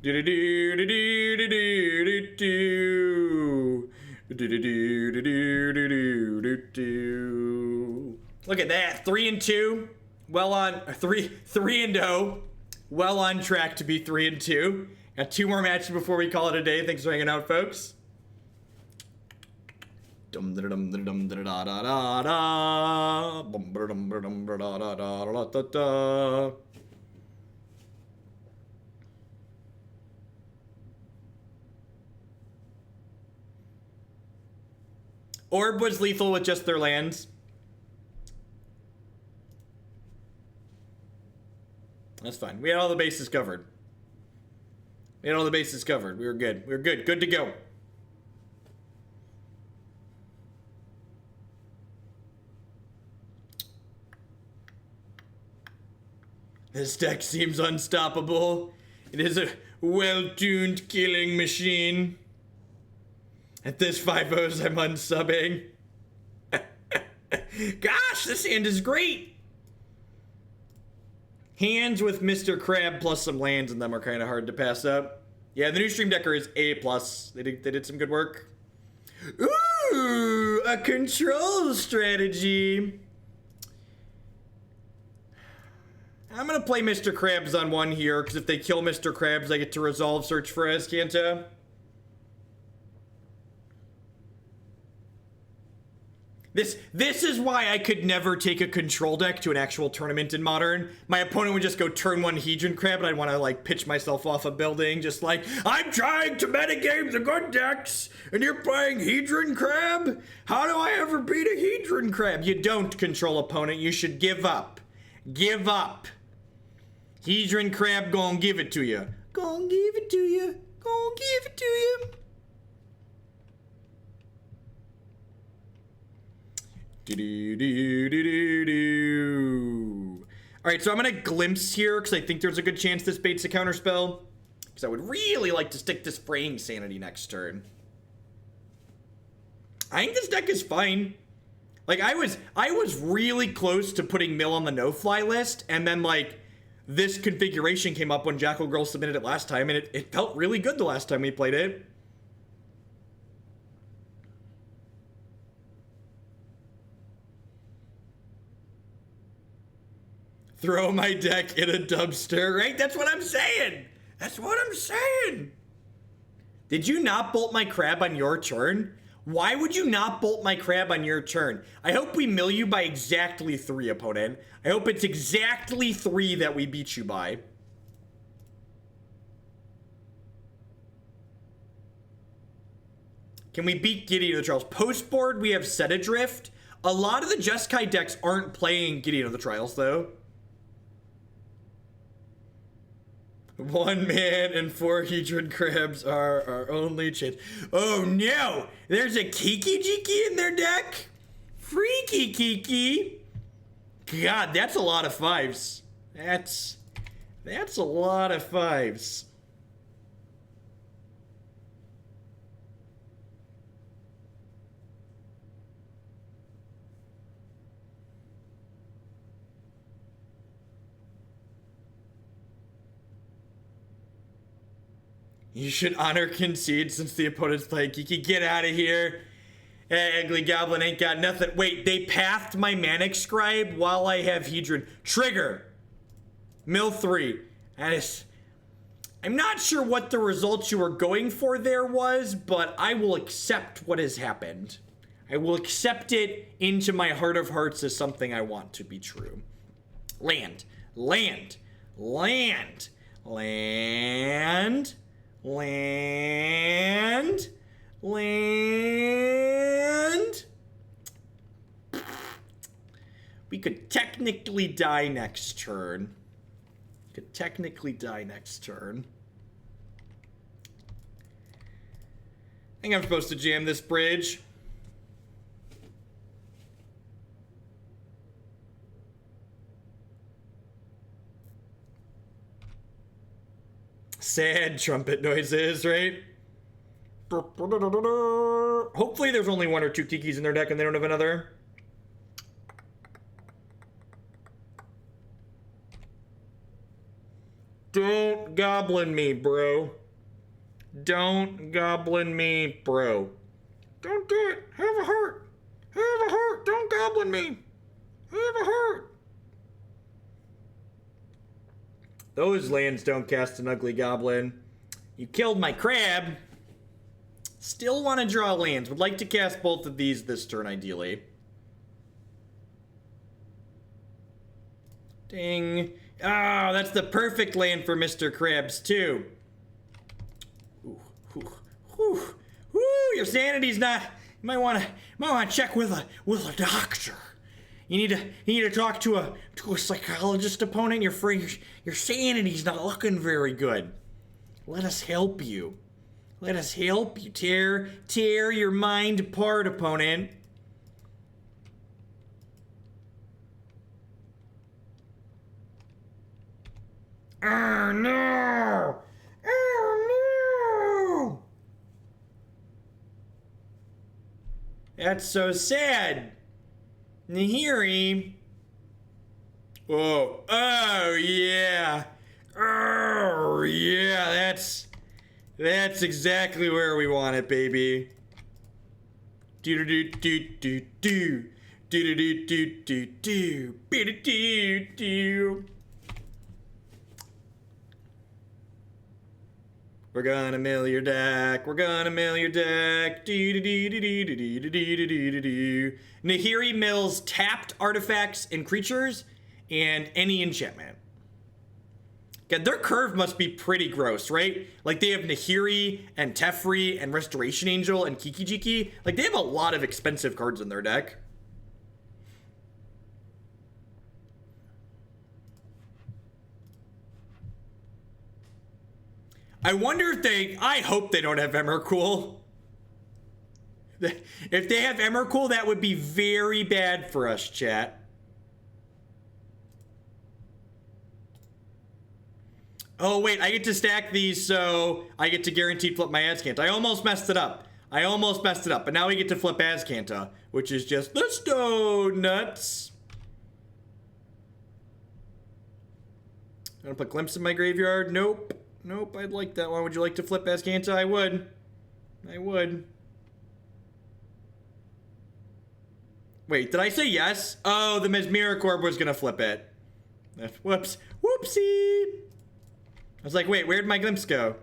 do do do do do do do do do. Look at that, 3 and 2, well on 3-0, well on track to be 3 and 2. Got 2 more matches before we call it a day. Thanks for hanging out, folks. Orb was lethal with just their lands. That's fine. We had all the bases covered. We had all the bases covered. We were good. We were good. Good to go. This deck seems unstoppable. It is a well-tuned killing machine. At this 5-0s, I'm unsubbing. Gosh, this hand is great. Hands with Mr. Crab plus some lands in them are kind of hard to pass up. Yeah, the new Stream Decker is A+. They did some good work. Ooh, a control strategy. I'm going to play Mr. Krabs on 1 here, because if they kill Mr. Krabs, I get to resolve search for Azcanta. This is why I could never take a control deck to an actual tournament in Modern. My opponent would just go turn 1 Hedron Crab, and I'd want to, like, pitch myself off a building, just like, I'm trying to metagame the good decks, and you're playing Hedron Crab? How do I ever beat a Hedron Crab? You don't, control opponent. You should give up. Give up. Hedron Crab gon' give it to you. Gon' give it to you. Gon' give it to you. Do-do-do-do-do-do. Alright, so I'm gonna Glimpse here, because I think there's a good chance this baits a counterspell. Because I would really like to stick this Fraying Sanity next turn. I think this deck is fine. Like, I was really close to putting Mill on the no-fly list, and then, like, this configuration came up when Jackal Girl submitted it last time, and it felt really good the last time we played it. Throw my deck in a dumpster, right? That's what I'm saying. That's what I'm saying. Did you not bolt my crab on your turn? Why would you not bolt my crab on your turn? I hope we mill you by exactly 3, opponent. I hope it's exactly 3 that we beat you by. Can we beat Gideon of the Trials? Post board, we have Set Adrift. A lot of the Jeskai decks aren't playing Gideon of the Trials, though. 1 man and 4 Hedron Crabs are our only chance. Oh no! There's a Kiki Jiki in their deck? Freaky Kiki! God, that's a lot of 5s. That's a lot of 5s. You should honor concede since the opponent's playing Kiki. Get out of here. Hey, Ugly Goblin ain't got nothing. Wait, they pathed my Manic Scribe while I have Hedron. Trigger. Mill 3. That is... I'm not sure what the results you were going for there was, but I will accept what has happened. I will accept it into my heart of hearts as something I want to be true. Land. Land. Land. Land. Land. Land. We could technically die next turn. Could technically die next turn. I think I'm supposed to jam this bridge. Sad trumpet noises, right? Hopefully there's only 1 or 2 Kikis in their deck and they don't have another. Don't goblin me, bro. Don't goblin me, bro. Don't do it. Have a heart. Have a heart. Don't goblin me. Have a heart. Those lands don't cast an ugly goblin. You killed my crab. Still want to draw lands. Would like to cast both of these this turn, ideally. Ding. Oh, that's the perfect land for Mr. Krabs, too. Ooh, ooh, ooh, ooh, your sanity's not... You might want to check with a doctor. You need to talk to a psychologist, opponent. Your sanity's not looking very good. Let us help you. Let us help you. Tear your mind apart, opponent. Oh no! Oh no! That's so sad. Nahiri. Oh yeah. Oh yeah, that's exactly where we want it, baby. Do do do do do do do do do do do do do. We're gonna mill your deck. We're gonna mill your deck. Do do do do do do do do do do. Nahiri mills tapped artifacts and creatures, and any enchantment. God, their curve must be pretty gross, right? Like they have Nahiri and Teferi and Restoration Angel and Kiki Jiki. Like they have a lot of expensive cards in their deck. I wonder if I hope they don't have Emrakul. If they have Emrakul, that would be very bad for us, chat. Oh, wait, I get to stack these, so I get to guaranteed flip my Azcanta. I almost messed it up. But now we get to flip Azcanta, which is just, let's go nuts. I'm gonna put Glimpse in my graveyard. Nope. Nope, I'd like that one. Would you like to flip Azcanta? I would. Wait, did I say yes? Oh, the Mesmeric Orb was gonna flip it. Whoops. Whoopsie. I was like, wait, where'd my glimpse go?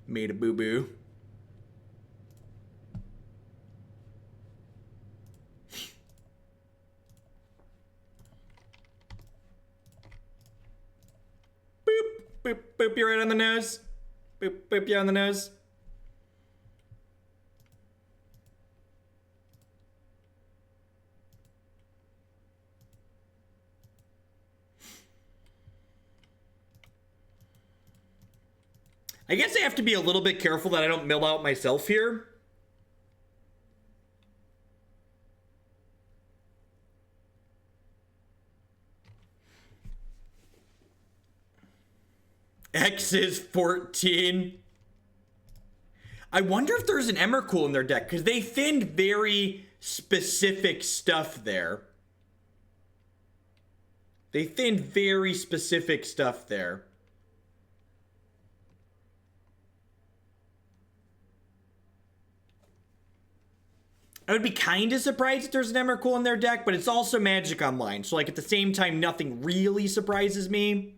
Made a boo-boo. Boop, boop you right on the nose. Boop you on the nose. I guess I have to be a little bit careful that I don't mill out myself here. X is 14. I wonder if there's an Emrakul in their deck, because they thinned very specific stuff there. They thinned very specific stuff there. I would be kind of surprised if there's an Emrakul in their deck, but it's also Magic Online. So, like, at the same time, nothing really surprises me.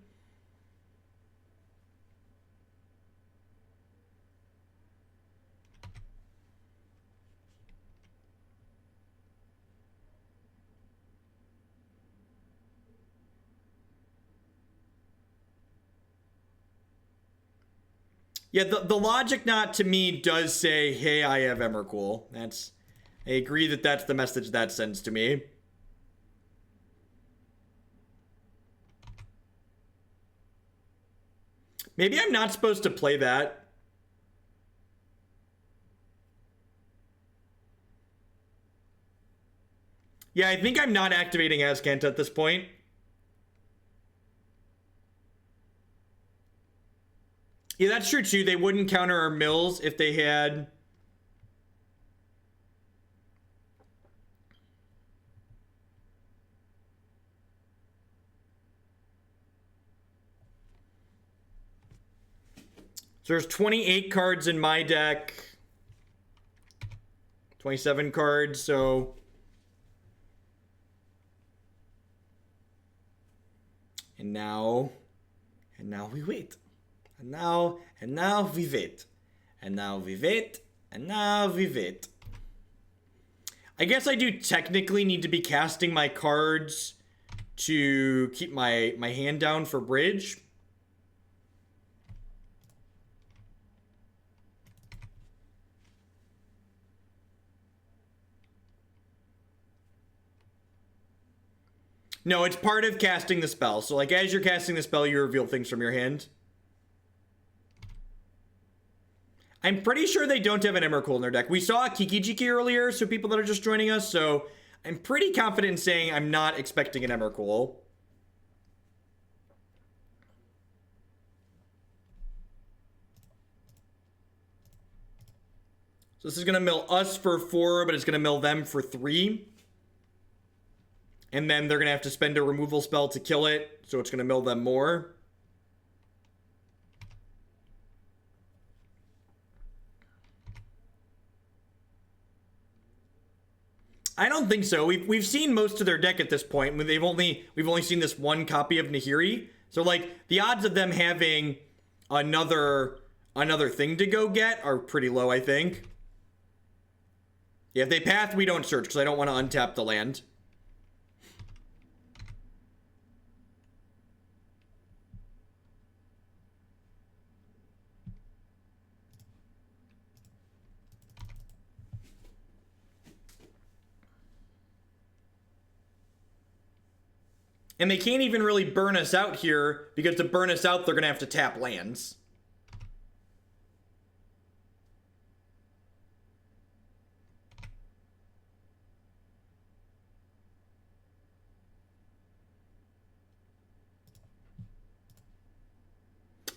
Yeah, the logic knot to me does say, hey, I have Emrakul. I agree that that's the message that sends to me. Maybe I'm not supposed to play that. Yeah, I think I'm not activating Azcanta at this point. Yeah, that's true too. They wouldn't counter our mills if they had... So there's 28 cards in my deck. 27 cards, so... And now we wait. And now we wait. And now we wait. And now we wait. I guess I do technically need to be casting my cards to keep my hand down for bridge. No, it's part of casting the spell. So, like, as you're casting the spell, you reveal things from your hand. I'm pretty sure they don't have an Emrakul in their deck. We saw a Kiki-Jiki earlier, so people that are just joining us, so I'm pretty confident in saying I'm not expecting an Emrakul. So this is going to mill us for 4, but it's going to mill them for 3. And then they're going to have to spend a removal spell to kill it, so it's going to mill them more. I don't think so. We've seen most of their deck at this point. We've only seen this one copy of Nahiri. So, like, the odds of them having another thing to go get are pretty low, I think. Yeah, if they path, we don't search, because I don't want to untap the land. And they can't even really burn us out here, because to burn us out, they're going to have to tap lands.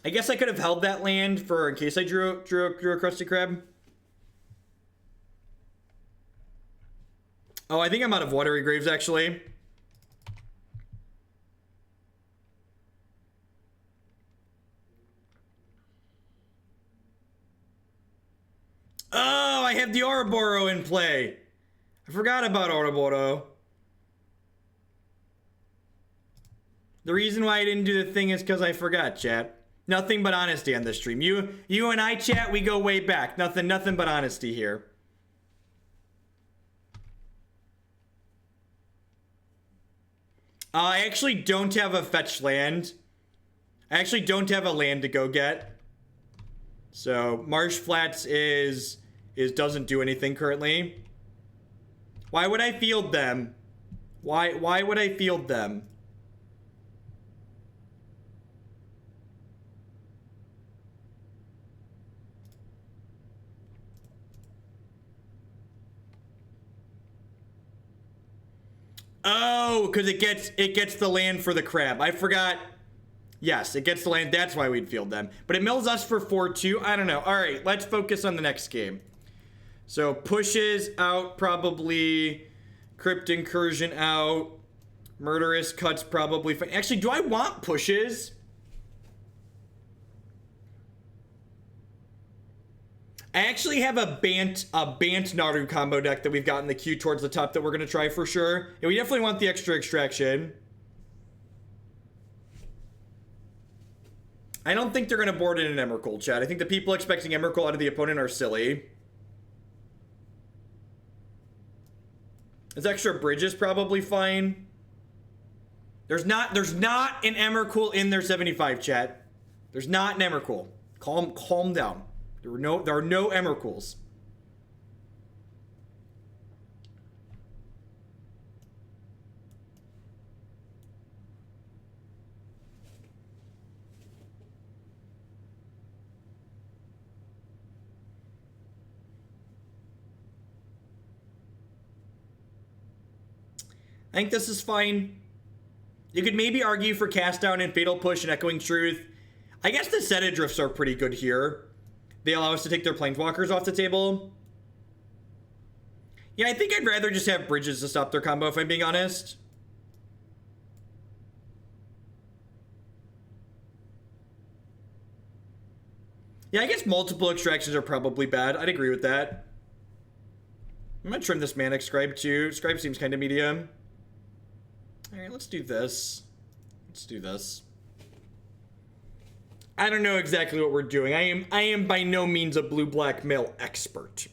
I guess I could have held that land for in case I drew a Crusty Crab. Oh, I think I'm out of Watery Graves, actually. Oh, I have the Oboro in play. I forgot about Oboro. The reason why I didn't do the thing is because I forgot, chat. Nothing but honesty on this stream. You and I, chat, we go way back. Nothing but honesty here. I actually don't have a fetch land. I actually don't have a land to go get. So Marsh Flats doesn't do anything currently. Why would I field them? Why would I field them? Oh, because it gets the land for the crab. I forgot. Yes, it gets the land. That's why we'd field them. But it mills us for 4-2. I don't know. All right, let's focus on the next game. So pushes out probably. Crypt Incursion out. Murderous Cut's probably fine. Actually, do I want pushes? I actually have a Bant Naru combo deck that we've got in the queue towards the top that we're going to try for sure. And we definitely want the extra extraction. I don't think they're going to board in an Emrakul, chat. I think the people expecting Emrakul out of the opponent are silly. This extra bridge is probably fine. There's not an Emrakul in their 75, chat. There's not an Emrakul. Calm down. There are no Emrakuls. I think this is fine. You could maybe argue for Cast Down and Fatal Push and Echoing Truth. I guess the Set Adrifts are pretty good here. They allow us to take their Planeswalkers off the table. Yeah, I think I'd rather just have bridges to stop their combo, if I'm being honest. Yeah, I guess multiple extractions are probably bad. I'd agree with that. I'm gonna trim this Manic Scribe too. Scribe seems kind of medium. Alright, let's do this. Let's do this. I don't know exactly what we're doing. I am by no means a blue-black mail expert.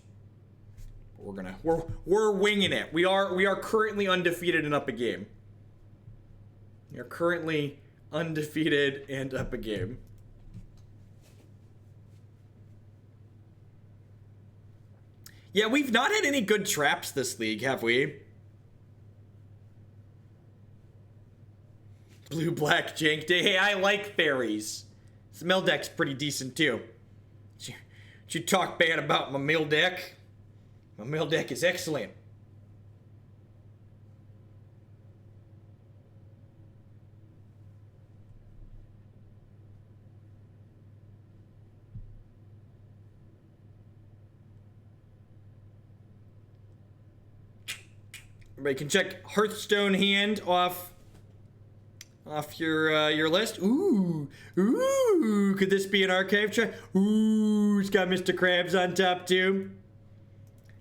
We're winging it. We are currently undefeated and up a game. We are currently undefeated and up a game. Yeah, we've not had any good traps this league, have we? Blue-black jank day. Hey, I like fairies. This mill deck's pretty decent too. You talk bad about my mill deck. My mill deck is excellent. Everybody can check Hearthstone hand off your list. Ooh, could this be an archive track? Ooh, it's got Mr. Krabs on top too.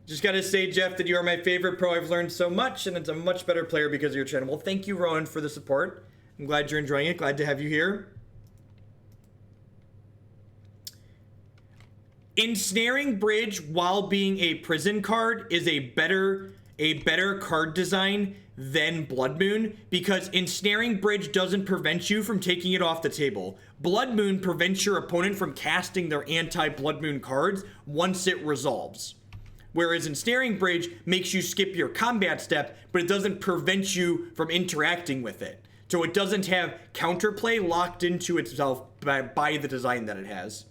Just gotta say, Jeff, that you are my favorite pro. I've learned so much, and it's a much better player because of your channel. Well, thank you, Rowan, for the support. I'm glad you're enjoying it. Glad to have you here. Ensnaring Bridge, while being a prison card, is a better card design than Blood Moon, because Ensnaring Bridge doesn't prevent you from taking it off the table. Blood Moon prevents your opponent from casting their anti-Blood Moon cards once it resolves. Whereas Ensnaring Bridge makes you skip your combat step, but it doesn't prevent you from interacting with it. So it doesn't have counterplay locked into itself by the design that it has.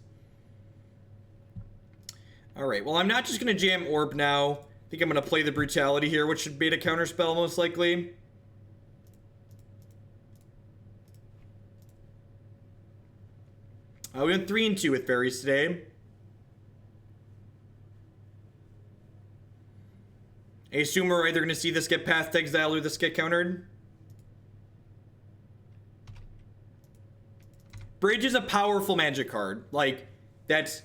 Alright, well, I'm not just going to jam Orb now. I think I'm going to play the Brutality here, which should bait a counterspell most likely. We went 3 and 2 with fairies today. I assume we're either going to see this get Path to Exile or this get countered. Bridge is a powerful magic card. Like, that's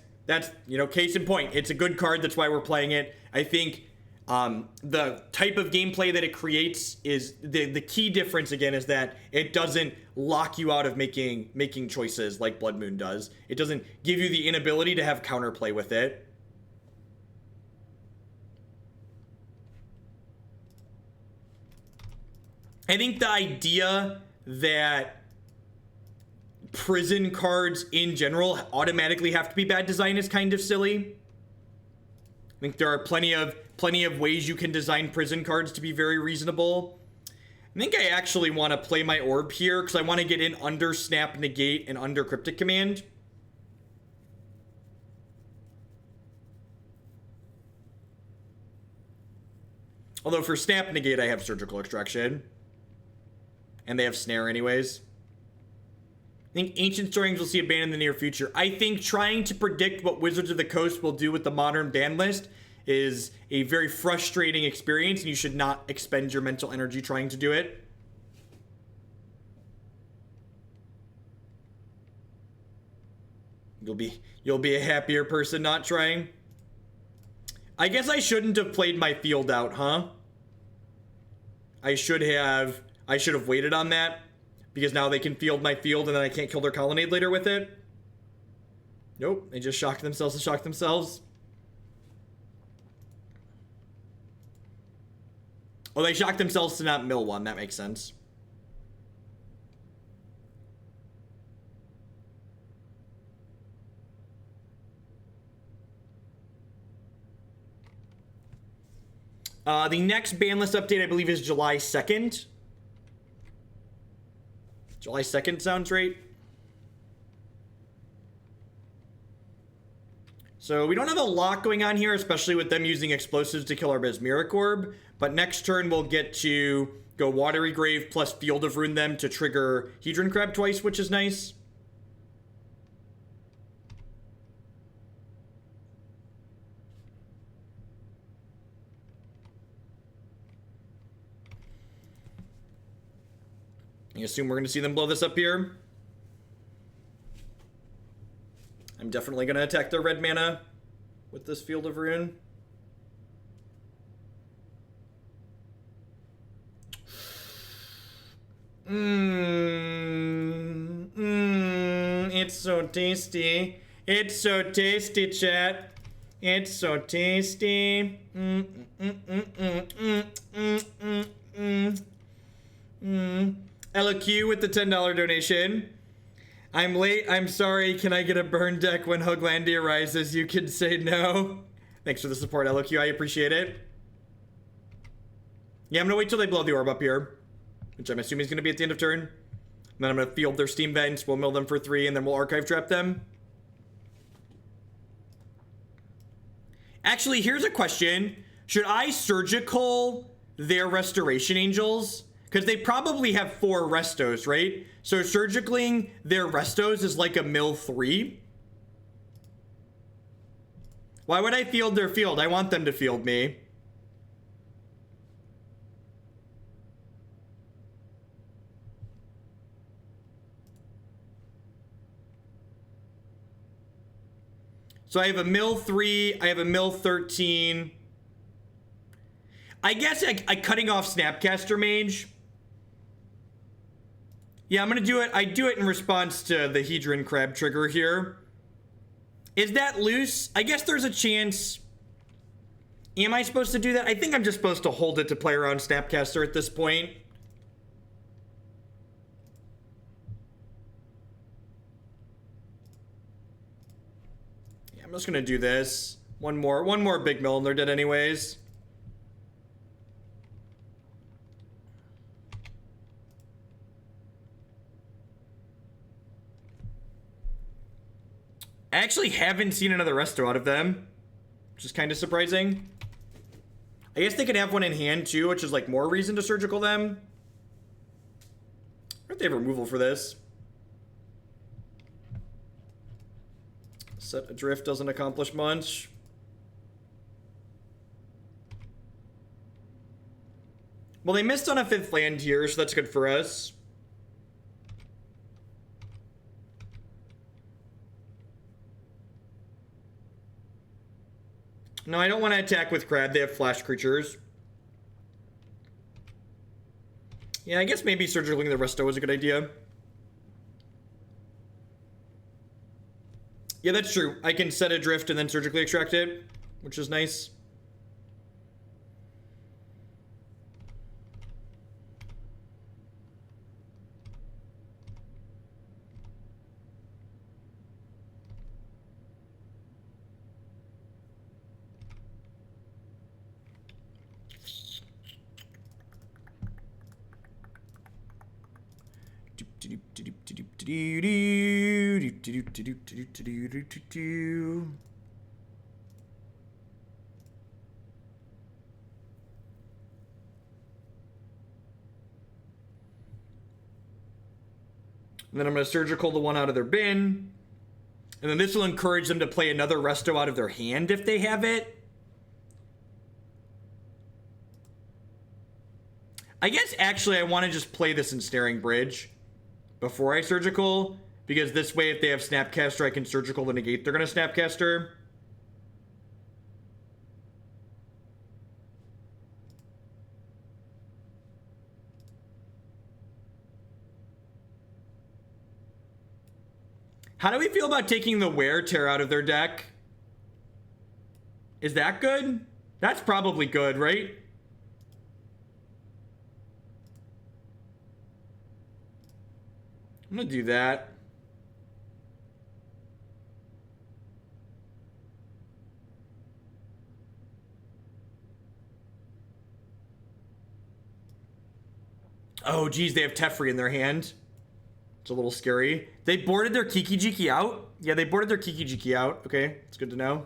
you know, case in point. It's a good card, that's why we're playing it. I think The type of gameplay that it creates is the key difference again is that it doesn't lock you out of making choices like Blood Moon does. It doesn't give you the inability to have counterplay with it. I think the idea that prison cards in general automatically have to be bad design is kind of silly. I think there are plenty of ways you can design prison cards to be very reasonable. I think I actually want to play my orb here because I want to get in under Snap Negate and under Cryptic Command. Although for Snap Negate I have Surgical Extraction. And they have Snare anyways. I think Ancient Stirrings will see a ban in the near future. I think trying to predict what Wizards of the Coast will do with the modern ban list is a very frustrating experience, and you should not expend your mental energy trying to do it. You'll be a happier person not trying. I guess I shouldn't have played my field out, huh? I should have waited on that, because now they can field my field and then I can't kill their colonnade later with it. Nope, they just shocked themselves to shock themselves. Oh, they shocked themselves to not mill one. That makes sense. The next ban list update, I believe, is July 2nd. July 2nd sounds right. So we don't have a lot going on here, especially with them using explosives to kill our Mesmeric Orb. But next turn we'll get to go Watery Grave plus Field of Ruin them to trigger Hedron Crab twice, which is nice. I assume we're going to see them blow this up here. I'm definitely going to attack their red mana with this Field of Ruin. It's so tasty. It's so tasty, chat. It's so tasty. LQ with the $10 donation. I'm late. I'm sorry. Can I get a burn deck when Hoglandia rises? You can say no. Thanks for the support, LQ. I appreciate it. Yeah, I'm going to wait till they blow the orb up here, which I'm assuming is going to be at the end of turn. And then I'm going to field their Steam Vents. We'll mill them for 3, and then we'll Archive Trap them. Actually, here's a question. Should I Surgical their Restoration Angels? Because they probably have 4 Restos, right? So Surgicaling their Restos is like a mill 3. Why would I field their field? I want them to field me. So I have a mill 3, I have a mill 13. I guess I cutting off Snapcaster Mage. Yeah, I'm gonna do it. I do it in response to the Hedron Crab trigger here. Is that loose? I guess there's a chance. Am I supposed to do that? I think I'm just supposed to hold it to play around Snapcaster at this point. Yeah, I'm just gonna do this. One more big mill and they're dead anyways. I actually haven't seen another resto out of them, which is kind of surprising. I guess they could have one in hand too, which is like more reason to Surgical them. I wonder if they have removal for this. Set Adrift doesn't accomplish much. Well, they missed on a 5th land here, so that's good for us. No, I don't want to attack with Crab. They have flash creatures. Yeah, I guess maybe surgically the Resto is a good idea. Yeah, that's true. I can Set Adrift and then surgically extract it, which is nice. And then I'm going to surgical the one out of their bin. And then this will encourage them to play another Resto out of their hand if they have it. I guess actually I want to just play this Ensnaring Bridge before I surgical, because this way if they have Snapcaster I can surgical the negate they're going to Snapcaster. How do we feel about taking the Wear Tear out of their deck? Is that good? That's probably good, right? I'm gonna do that. Oh, geez, they have Teferi in their hand. It's a little scary. They boarded their Kiki Jiki out? Yeah, they boarded their Kiki Jiki out. Okay, it's good to know.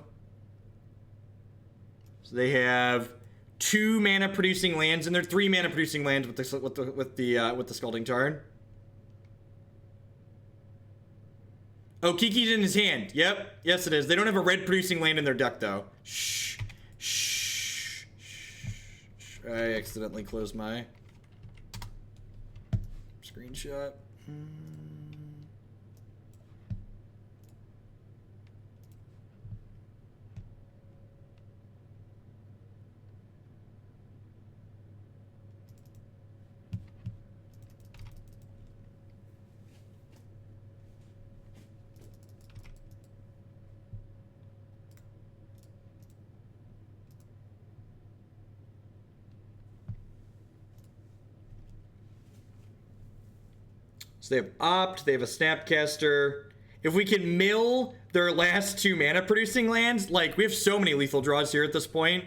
So they have 2 mana producing lands, and they're 3 mana producing lands with the Scalding Tarn. Oh, Kiki's in his hand. Yep. Yes, it is. They don't have a red producing land in their deck, though. Shh. Shh. Shh. I accidentally closed my screenshot. So they have Opt, they have a Snapcaster. If we can mill their last 2 mana producing lands, like we have so many lethal draws here at this point.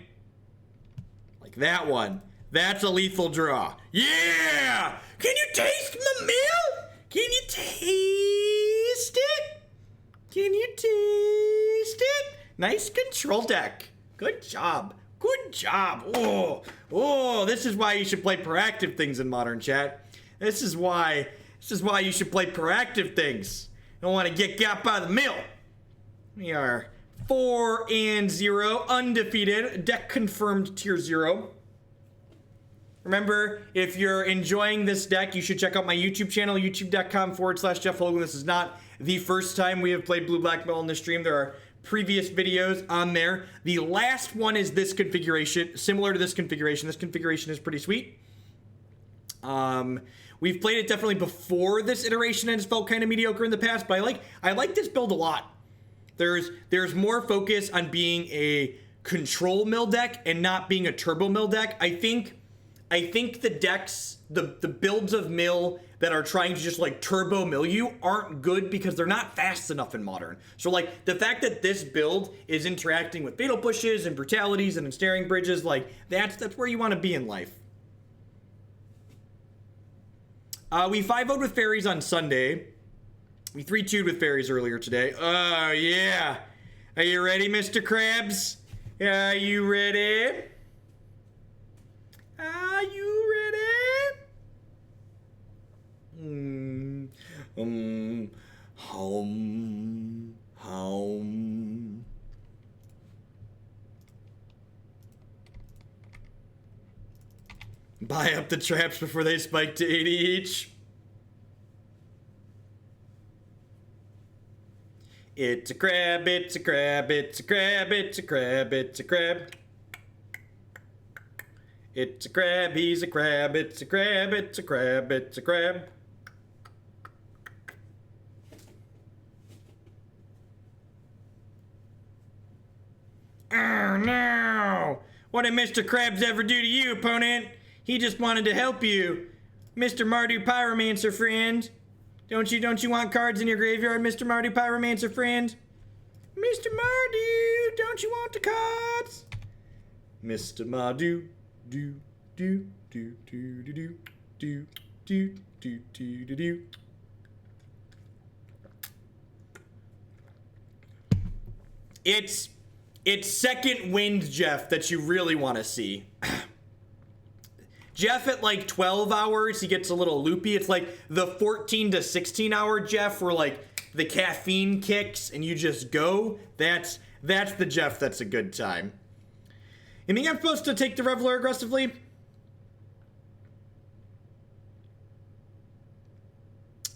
Like that one. That's a lethal draw. Yeah! Can you taste my mill? Can you taste it? Can you taste it? Nice control deck. Good job. Good job. Oh, this is why you should play proactive things in Modern, chat. This is why you should play proactive things. You don't want to get got by the mill. We are 4-0, undefeated, deck confirmed tier 0. Remember, if you're enjoying this deck, you should check out my YouTube channel, youtube.com/Jeff Hogan. This is not the first time we have played Blue Black Metal in this stream. There are previous videos on there. The last one is this configuration, similar to this configuration. This configuration is pretty sweet. We've played it definitely before this iteration and it's felt kind of mediocre in the past, but I like this build a lot. There's more focus on being a control mill deck and not being a turbo mill deck. I think the decks, the builds of mill that are trying to just like turbo mill you aren't good because they're not fast enough in Modern. So like the fact that this build is interacting with fatal pushes and brutalities and ensnaring bridges, like that's where you want to be in life. We 5-0'd with fairies on Sunday. We 3-2'd with fairies earlier today. Oh, yeah. Are you ready, Mr. Krabs? Are you ready? Are you ready? Home. Buy up the traps before they spike to 80 each. It's a crab, it's a crab, it's a crab, it's a crab, it's a crab. It's a crab, he's a crab, it's a crab, it's a crab, it's a crab. Oh no! What did Mr. Krabs ever do to you, opponent? He just wanted to help you. Mr. Mardu Pyromancer friend. Don't you want cards in your graveyard, Mr. Mardu Pyromancer friend? Mr. Mardu, don't you want the cards? Mr. Mardu, do, do, do, do, do, do, do, do, do, do, do, do. It's second wind Jeff that you really want to see. Jeff at like 12 hours, he gets a little loopy. It's like the 14 to 16 hour Jeff where like the caffeine kicks and you just go. That's the Jeff that's a good time. You think I'm supposed to take the Reveler aggressively?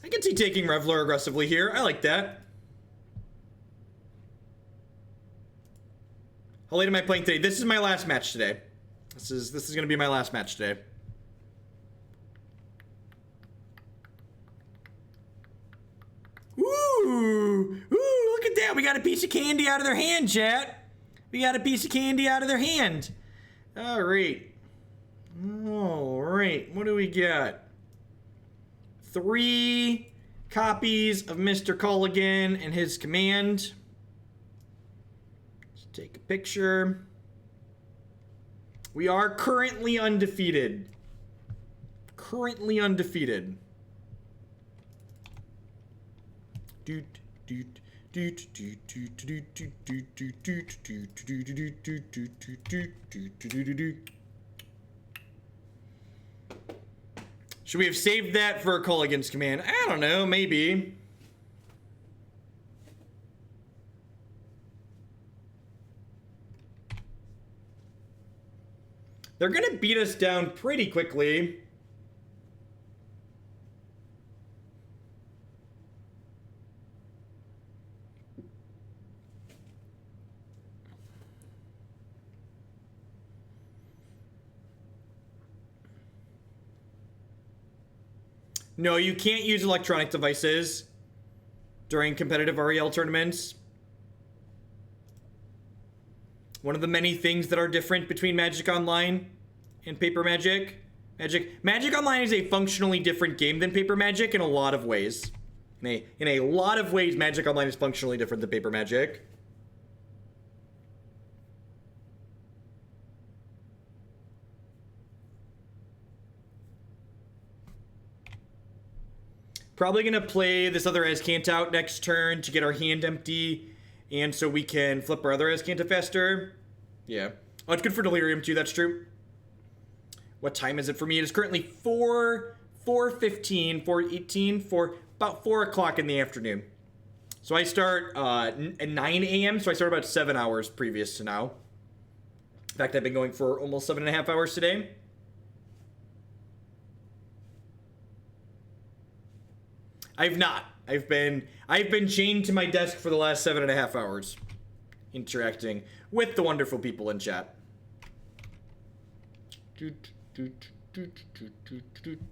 I can see taking Reveler aggressively here. I like that. How late am I playing today? This is my last match today. This is gonna be my last match today. Ooh, look at that. We got a piece of candy out of their hand, chat. We got a piece of candy out of their hand. All right. All right. What do we got? 3 copies of Mr. Culligan and his command. Let's take a picture. We are currently undefeated. Currently undefeated. Should we have saved that for Culligan's command? I don't know, maybe. They're gonna beat us down pretty quickly. No, you can't use electronic devices during competitive REL tournaments. One of the many things that are different between Magic Online and Paper Magic. Magic Online is a functionally different game than Paper Magic in a lot of ways. In a lot of ways, Magic Online is functionally different than Paper Magic. Probably gonna play this other Azcanta out next turn to get our hand empty, and so we can flip our other Azcanta faster. Yeah. Oh, it's good for Delirium too, that's true. What time is it for me? It is currently 4:15, 4:18, about 4 o'clock in the afternoon. So I start at 9 a.m., so I start about 7 hours previous to now. In fact, I've been going for almost 7.5 hours today. I've not. I've been chained to my desk for the last 7.5 hours, interacting with the wonderful people in chat. Beep beep beep beep beep beep.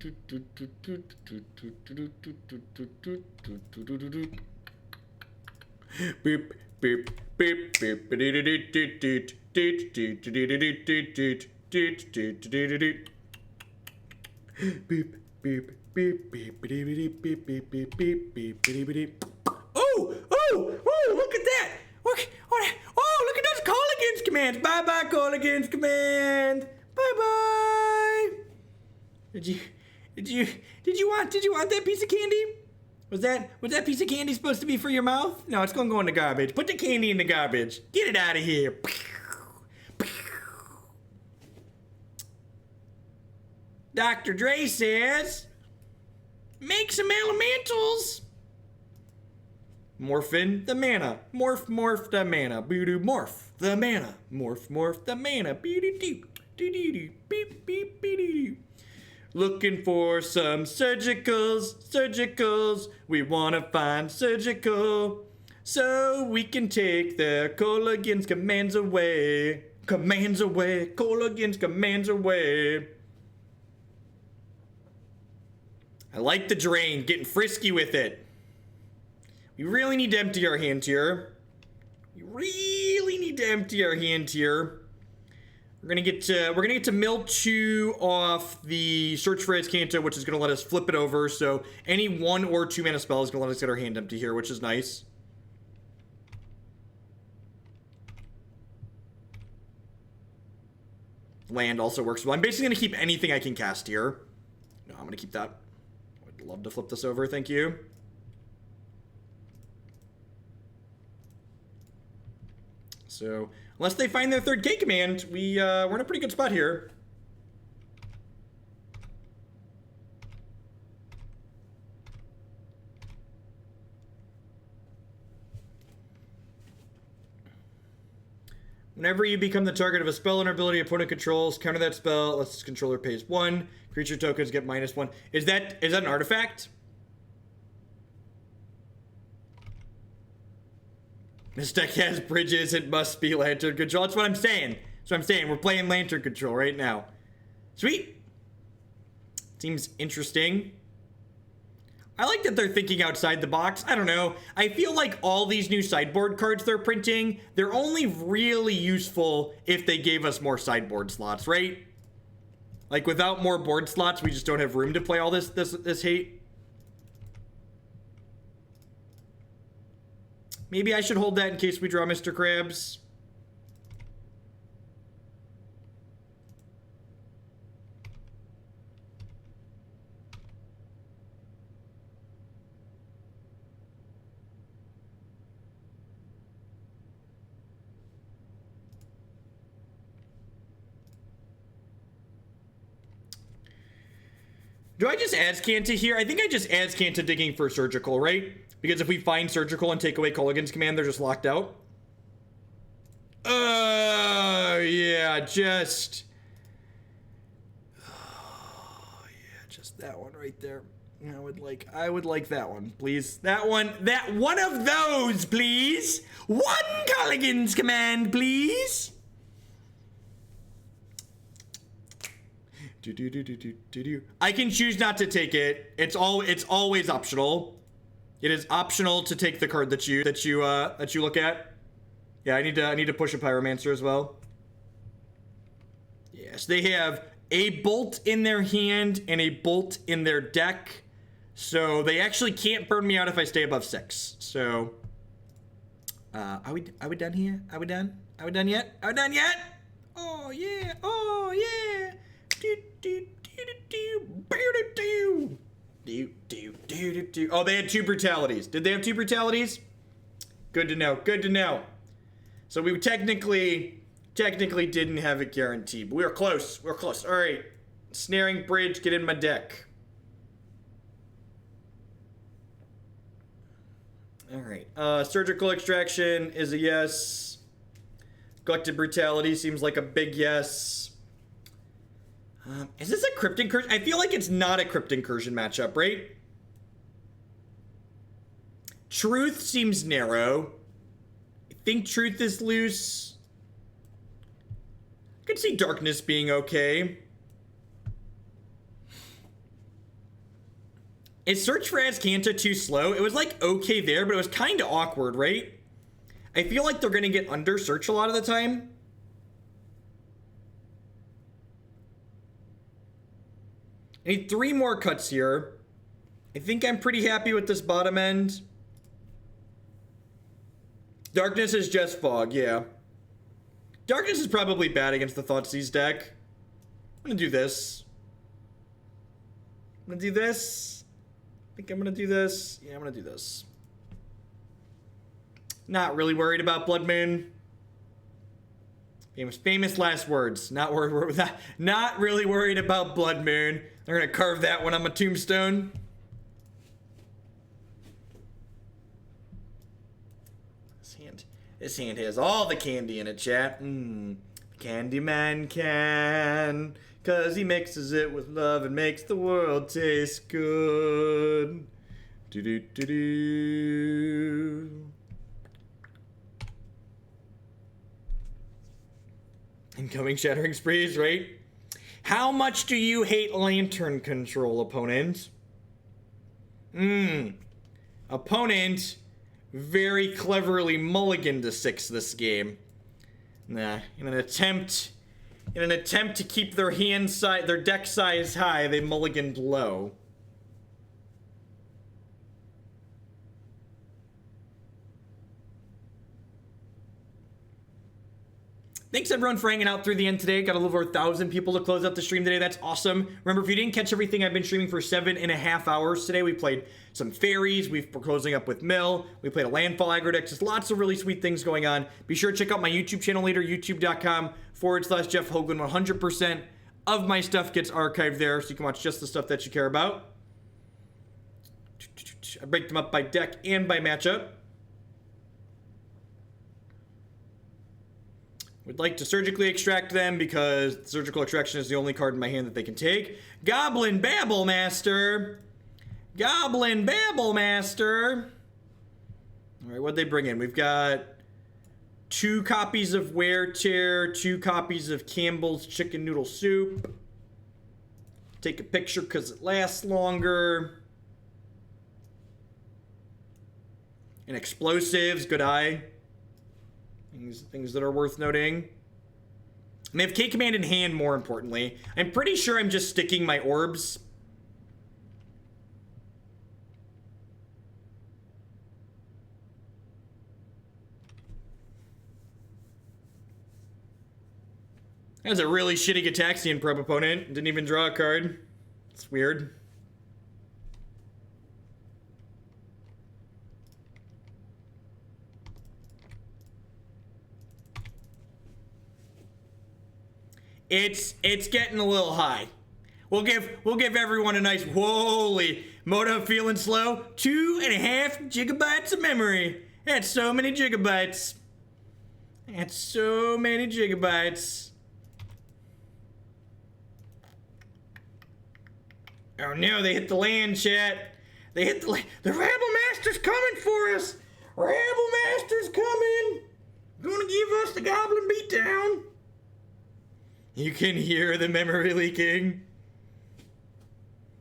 Beep beep beep beep beep beep beep beep beep beep beep. Oh, look at that. Look at those Colligan's commands. Bye Colligan's command. Bye. Did you want that piece of candy? Was that piece of candy supposed to be for your mouth? No, it's gonna go in the garbage. Put the candy in the garbage. Get it out of here. Dr. Dre says, make some elementals. Morphin the mana. Morph the mana. Boo-doo morph the mana. Morph the mana. Boo-doo-doo. Doo-doo-doo. Beep beep beep-doo-doo. Looking for some surgicals. We wanna find surgical. So we can take the Kolaghan's commands away. Commands away. Kolaghan's commands away. I like the drain. Getting frisky with it. We really need to empty our hand here. We're gonna get to mill 2 off the Search for Azcanta, which is gonna let us flip it over. So any 1 or 2 mana spell is gonna let us get our hand empty here, which is nice. Land also works well. I'm basically gonna keep anything I can cast here. No, I'm gonna keep that. I'd love to flip this over, thank you. So, unless they find their 3rd K command, we're in a pretty good spot here. Whenever you become the target of a spell or ability opponent controls, counter that spell, unless its controller pays 1. Creature tokens get -1. Is that an artifact? This deck has bridges, it must be Lantern Control. That's what I'm saying. We're playing Lantern Control right now. Sweet. Seems interesting. I like that they're thinking outside the box. I don't know. I feel like all these new sideboard cards they're printing, they're only really useful if they gave us more sideboard slots, right? Like, without more board slots, we just don't have room to play all this hate. Maybe I should hold that in case we draw Mr. Krabs. Do I just Azcanta here? I think I just Azcanta digging for Surgical, right? Because if we find Surgical and take away Kolaghan's command, they're just locked out. Yeah, just... Oh, yeah, just that one right there. I would like that one, please. That one of those, please. 1 Kolaghan's command, please. I can choose not to take it. It's always optional. It is optional to take the card that you look at. Yeah, I need to push a Pyromancer as well. Yes, they have a bolt in their hand and a bolt in their deck. So they actually can't burn me out if I stay above 6. So are we done here? Are we done? Are we done yet? Are we done yet? Oh yeah. Oh yeah. Oh, they had 2 brutalities. Did they have 2 brutalities? Good to know. Good to know. So we technically didn't have a guarantee, but we were close. We're close. All right. Ensnaring Bridge, get in my deck. All right. Surgical Extraction is a yes. Collective Brutality seems like a big yes. Is this a Crypt Incursion? I feel like it's not a Crypt Incursion matchup, right? Truth seems narrow. I think Truth is loose. I could see Darkness being okay. Is Search for Azcanta too slow? It was like okay there, but it was kind of awkward, right? I feel like they're going to get under Search a lot of the time. I need 3 more cuts here. I think I'm pretty happy with this bottom end. Darkness is just Fog, yeah. Darkness is probably bad against the Thoughtseize deck. I'm gonna do this. I'm gonna do this. I think I'm gonna do this. Yeah, I'm gonna do this. Not really worried about Blood Moon. Famous last words. Not really worried about Blood Moon. They're gonna carve that one on my tombstone. This hand has all the candy in it, chat. Candyman can, 'cause he mixes it with love and makes the world taste good. Do do do do. Incoming Shattering Sprees, right? How much do you hate Lantern control, opponent? Opponent very cleverly mulliganed to 6 this game. Nah, in an attempt to keep their their deck size high, they mulliganed low. Thanks everyone for hanging out through the end today. Got a little over 1,000 people to close out the stream today. That's awesome. Remember, if you didn't catch everything, I've been streaming for 7.5 hours today. We played some fairies. We're closing up with Mill. We played a landfall aggro deck. Just lots of really sweet things going on. Be sure to check out my YouTube channel later, youtube.com/Jeff Hogan. 100% of my stuff gets archived there, so you can watch just the stuff that you care about. I break them up by deck and by matchup. Would like to surgically extract them because surgical extraction is the only card in my hand that they can take. Goblin Babble Master. Goblin Babble Master. All right, what'd they bring in? We've got 2 copies of Wear Tear, 2 copies of Campbell's Chicken Noodle Soup. Take a picture because it lasts longer. And explosives, good eye. Things that are worth noting. And they have K-Command in hand, more importantly. I'm pretty sure I'm just sticking my orbs. That was a really shitty Gataxian Probe opponent. Didn't even draw a card. It's weird. It's getting a little high. We'll give everyone a nice holy Moto feeling slow. 2.5 gigabytes of memory. That's so many gigabytes. That's so many gigabytes. Oh no, they hit the land, chat. They hit the land. The Rabble Master's coming for us. Rabble Master's coming. Gonna give us the Goblin Beatdown. You can hear the memory leaking.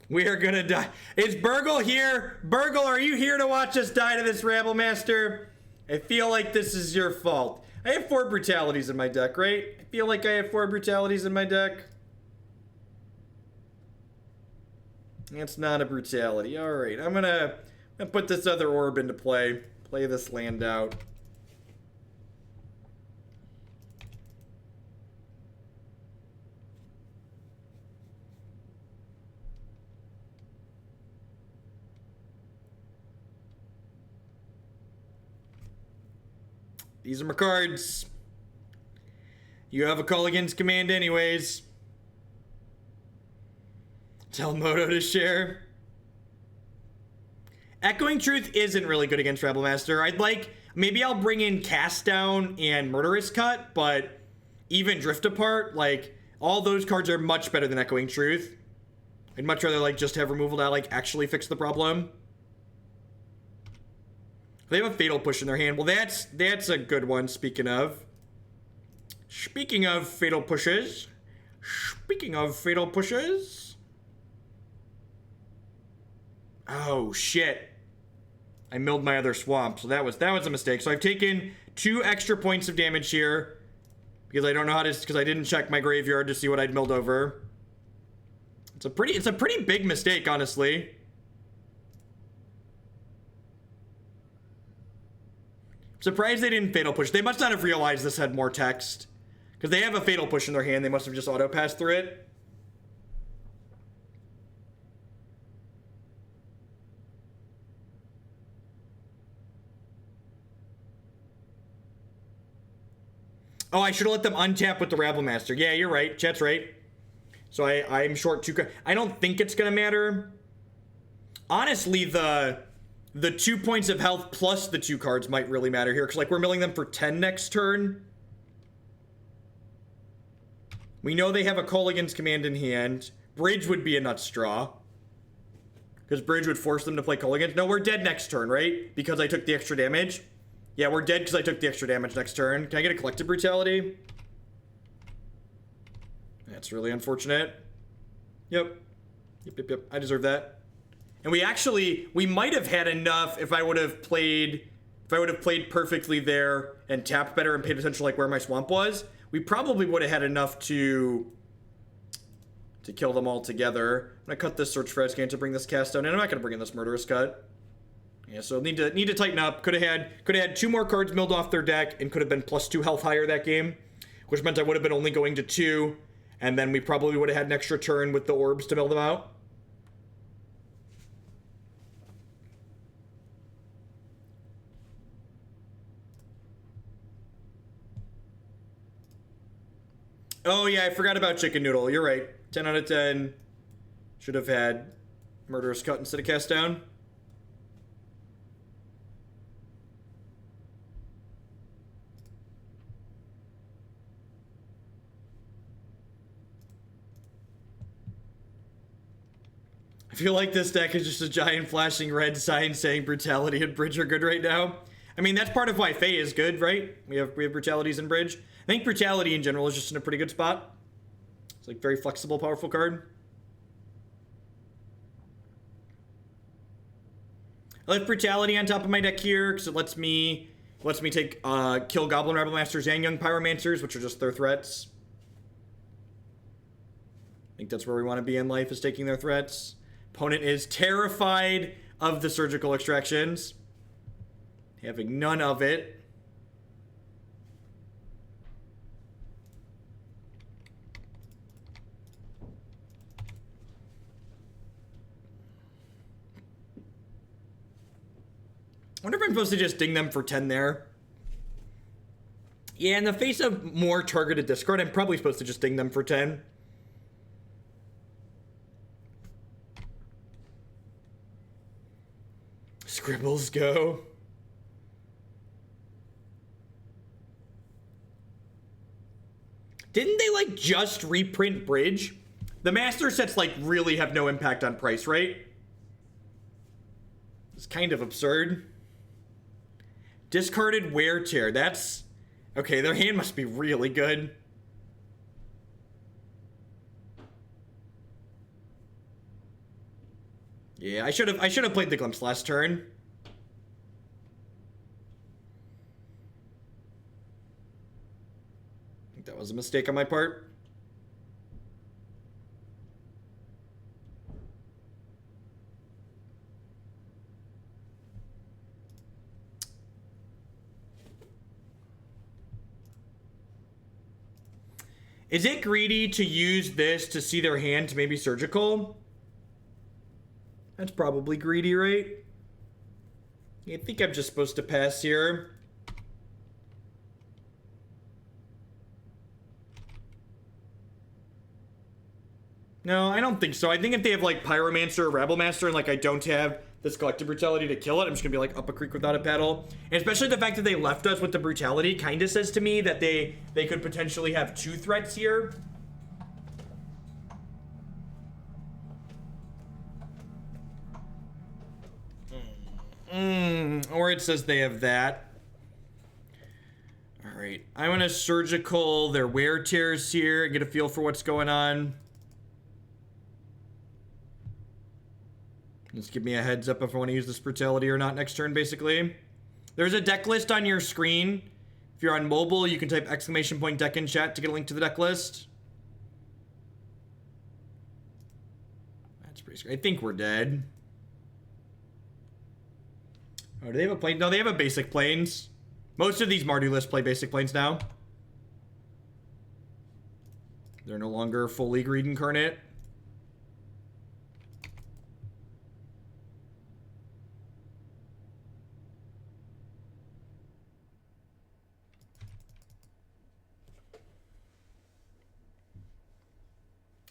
We are gonna die. Is Burgle here? Burgle, are you here to watch us die to this Rabble Master? I feel like this is your fault. I have 4 brutalities in my deck, right? I feel like I have 4 brutalities in my deck. That's not a brutality. Alright, I'm gonna put this other orb into play. Play this land out. These are my cards. You have a call against command anyways. Tell Moto to share. Echoing Truth isn't really good against Rebel Master. Maybe I'll bring in Cast Down and Murderous Cut, but even Drift Apart, all those cards are much better than Echoing Truth. I'd much rather just have removal to actually fix the problem. They have a Fatal Push in their hand. Well, that's a good one, speaking of. Speaking of Fatal Pushes. Speaking of Fatal Pushes. Oh, shit. I milled my other swamp, so that was a mistake. So I've taken 2 extra points of damage here. Because I don't know how to, because I didn't check my graveyard to see what I'd milled over. It's a pretty big mistake, honestly. Surprised they didn't Fatal Push. They must not have realized this had more text. Because they have a Fatal Push in their hand. They must have just auto-passed through it. Oh, I should have let them untap with the Rabble Master. Yeah, you're right. Chat's right. So I'm short 2 cards. I don't think it's going to matter. Honestly, the 2 points of health plus the 2 cards might really matter here. Because, we're milling them for 10 next turn. We know they have a Call Against Command in hand. Bridge would be a nuts draw. Because Bridge would force them to play Call Against. No, we're dead next turn, right? Because I took the extra damage. Yeah, we're dead because I took the extra damage next turn. Can I get a Collective Brutality? That's really unfortunate. Yep. Yep. I deserve that. And we might have had enough if I would have played perfectly there and tapped better and paid attention like where my swamp was. We probably would have had enough to kill them all together. I'm gonna cut this search for Azcanta to bring this cast down, and I'm not gonna bring in this Murderous Cut. Yeah, so need to tighten up. Could have had 2 more cards milled off their deck and could have been +2 health higher that game, which meant I would have been only going to 2, and then we probably would have had an extra turn with the orbs to mill them out. Oh yeah, I forgot about Chicken Noodle. You're right. 10 out of 10. Should have had Murderous Cut instead of Cast Down. I feel like this deck is just a giant flashing red sign saying Brutality and Bridge are good right now. I mean, that's part of why Fae is good, right? We have Brutalities in Bridge. I think Brutality in general is just in a pretty good spot. It's like very flexible, powerful card. I left Brutality on top of my deck here because it lets me take kill Goblin Rebel Masters and Young Pyromancers, which are just their threats. I think that's where we want to be in life, is taking their threats. Opponent is terrified of the surgical extractions, having none of it. I wonder if I'm supposed to just ding them for 10 there. Yeah, in the face of more targeted discard, I'm probably supposed to just ding them for 10. Scribbles go. Didn't they, like, just reprint Bridge? The master sets, like, really have no impact on price, right? It's kind of absurd. Discarded Wear Tear. That's... Okay, their hand must be really good. Yeah, I should have played the Glimpse last turn. I think that was a mistake on my part. Is it greedy to use this to see their hand to maybe surgical? That's probably greedy, right? I think I'm just supposed to pass here. No, I don't think so. I think if they have, like, Pyromancer or Rabblemaster and, like, I don't have this Collective Brutality to kill it, I'm just gonna be, like, up a creek without a paddle. And especially the fact that they left us with the Brutality kind of says to me that they could potentially have 2 threats here. Or it says they have that. Alright, I'm gonna surgical their Wear Tears here and get a feel for what's going on. Just give me a heads up if I want to use this Brutality or not next turn, basically. There's a deck list on your screen. If you're on mobile, you can type !deck in chat to get a link to the deck list. That's pretty scary. I think we're dead. Oh, do they have a plane? No, they have a basic planes. Most of these Mardu lists play basic planes now. They're no longer fully Greed Incarnate.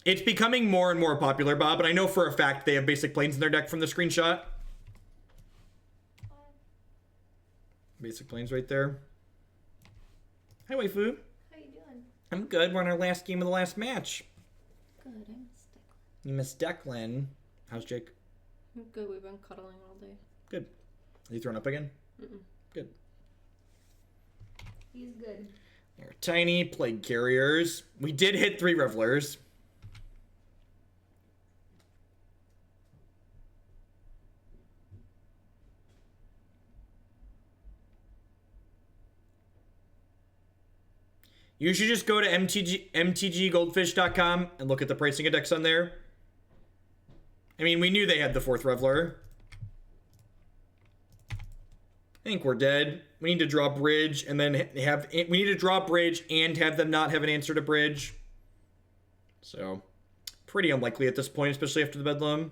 It's becoming more and more popular, Bob, but I know for a fact they have basic planes in their deck from the screenshot. Basic planes right there. Hi, waifu. How you doing? I'm good. We're on our last game of the last match. Good. I miss Declan. You miss Declan. How's Jake? I'm good. We've been cuddling all day. Good. Are you thrown up again? Mm-mm. Good. He's good. They're tiny plague carriers. We did hit 3 revelers. You should just go to mtggoldfish.com and look at the pricing index on there. I mean, we knew they had the 4th Reveler. I think we're dead. We need to draw bridge and then we need to draw bridge and have them not have an answer to bridge. So, pretty unlikely at this point, especially after the Bedlam.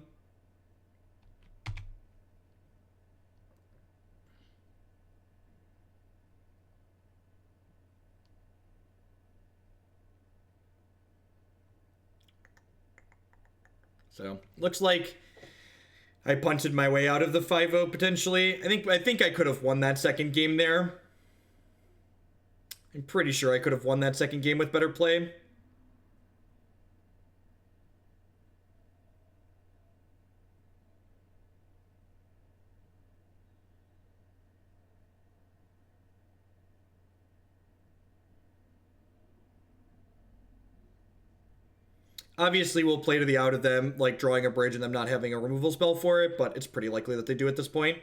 So, looks like I punted my way out of the 5-0 potentially. I think I could have won that second game there. I'm pretty sure I could have won that second game with better play. Obviously, we'll play to the out of them, like drawing a bridge and them not having a removal spell for it, but it's pretty likely that they do at this point.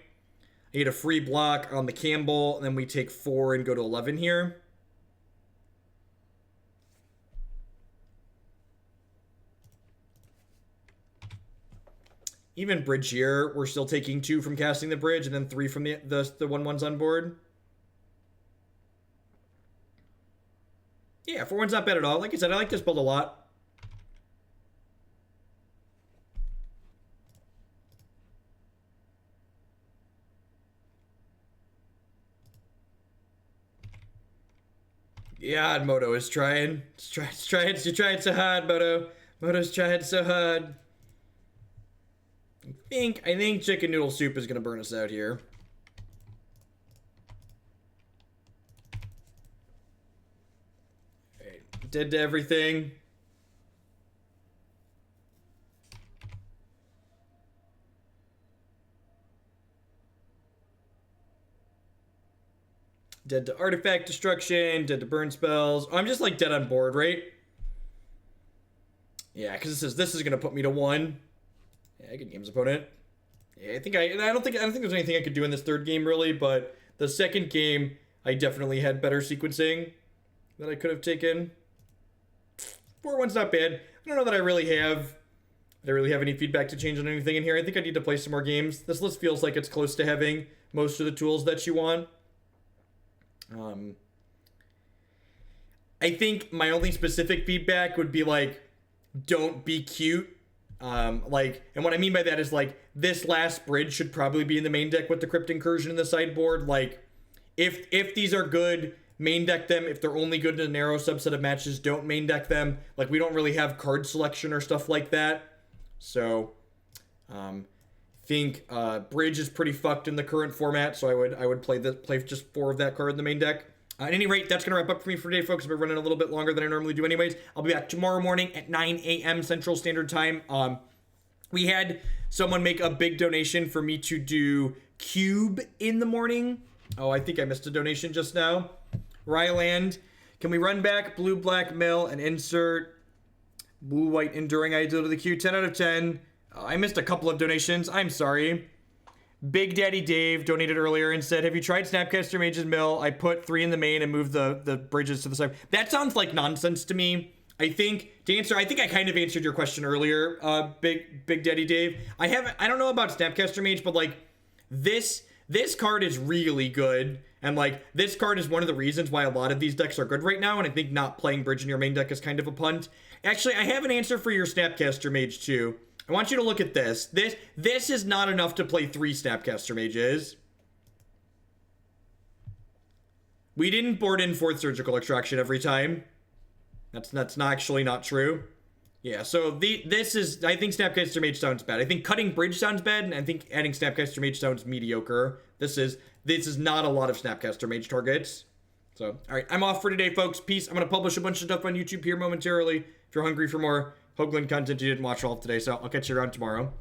I get a free block on the Campbell, and then we take 4 and go to 11 here. Even bridge here, we're still taking 2 from casting the bridge, and then 3 from the 1/1s on board. Yeah, 4/1's not bad at all. Like I said, I like this build a lot. Yeah, Moto is trying. You're trying so hard, Moto. Moto's trying so hard. I think chicken noodle soup is gonna burn us out here. Alright, dead to everything. Dead to artifact destruction, dead to burn spells. Oh, I'm just like dead on board, right? Yeah, because this is gonna put me to 1. Yeah, good game's opponent. Yeah, I don't think there's anything I could do in this third game really, but the second game I definitely had better sequencing that I could have taken. 4/1's not bad. I don't know that I really have any feedback to change on anything in here. I think I need to play some more games. This list feels like it's close to having most of the tools that you want. I think my only specific feedback would be like, don't be cute. And what I mean by that is like, this last bridge should probably be in the main deck with the Crypt Incursion in the sideboard. Like, if these are good, main deck them. If they're only good in a narrow subset of matches, don't main deck them. Like, we don't really have card selection or stuff like that. So, think bridge is pretty fucked in the current format, so I would play just 4 of that card in the main deck. At any rate, that's gonna wrap up for me for today, folks. I've been running a little bit longer than I normally do anyways. I'll be back tomorrow morning at 9 a.m. Central Standard Time. We had someone make a big donation for me to do Cube in the morning. Oh, I think I missed a donation just now. Ryland, can we run back blue black mill and insert blue white enduring ideal to the queue? 10 out of 10. I missed a couple of donations. I'm sorry. Big Daddy Dave donated earlier and said, have you tried Snapcaster Mage's Mill? I put 3 in the main and moved the bridges to the side. That sounds like nonsense to me. I think I kind of answered your question earlier, Big Daddy Dave. I don't know about Snapcaster Mage, but like this card is really good. And like this card is one of the reasons why a lot of these decks are good right now. And I think not playing bridge in your main deck is kind of a punt. Actually, I have an answer for your Snapcaster Mage too. I want you to look at this. This is not enough to play 3 Snapcaster Mages. We didn't board in 4th Surgical Extraction every time. That's not actually not true. Yeah, so this is, I think Snapcaster Mage sounds bad. I think cutting bridge sounds bad, and I think adding Snapcaster Mage sounds mediocre. This is not a lot of Snapcaster Mage targets. So, alright, I'm off for today, folks. Peace. I'm going to publish a bunch of stuff on YouTube here momentarily. If you're hungry for more Hoagland content you didn't watch all of today, so I'll catch you around tomorrow.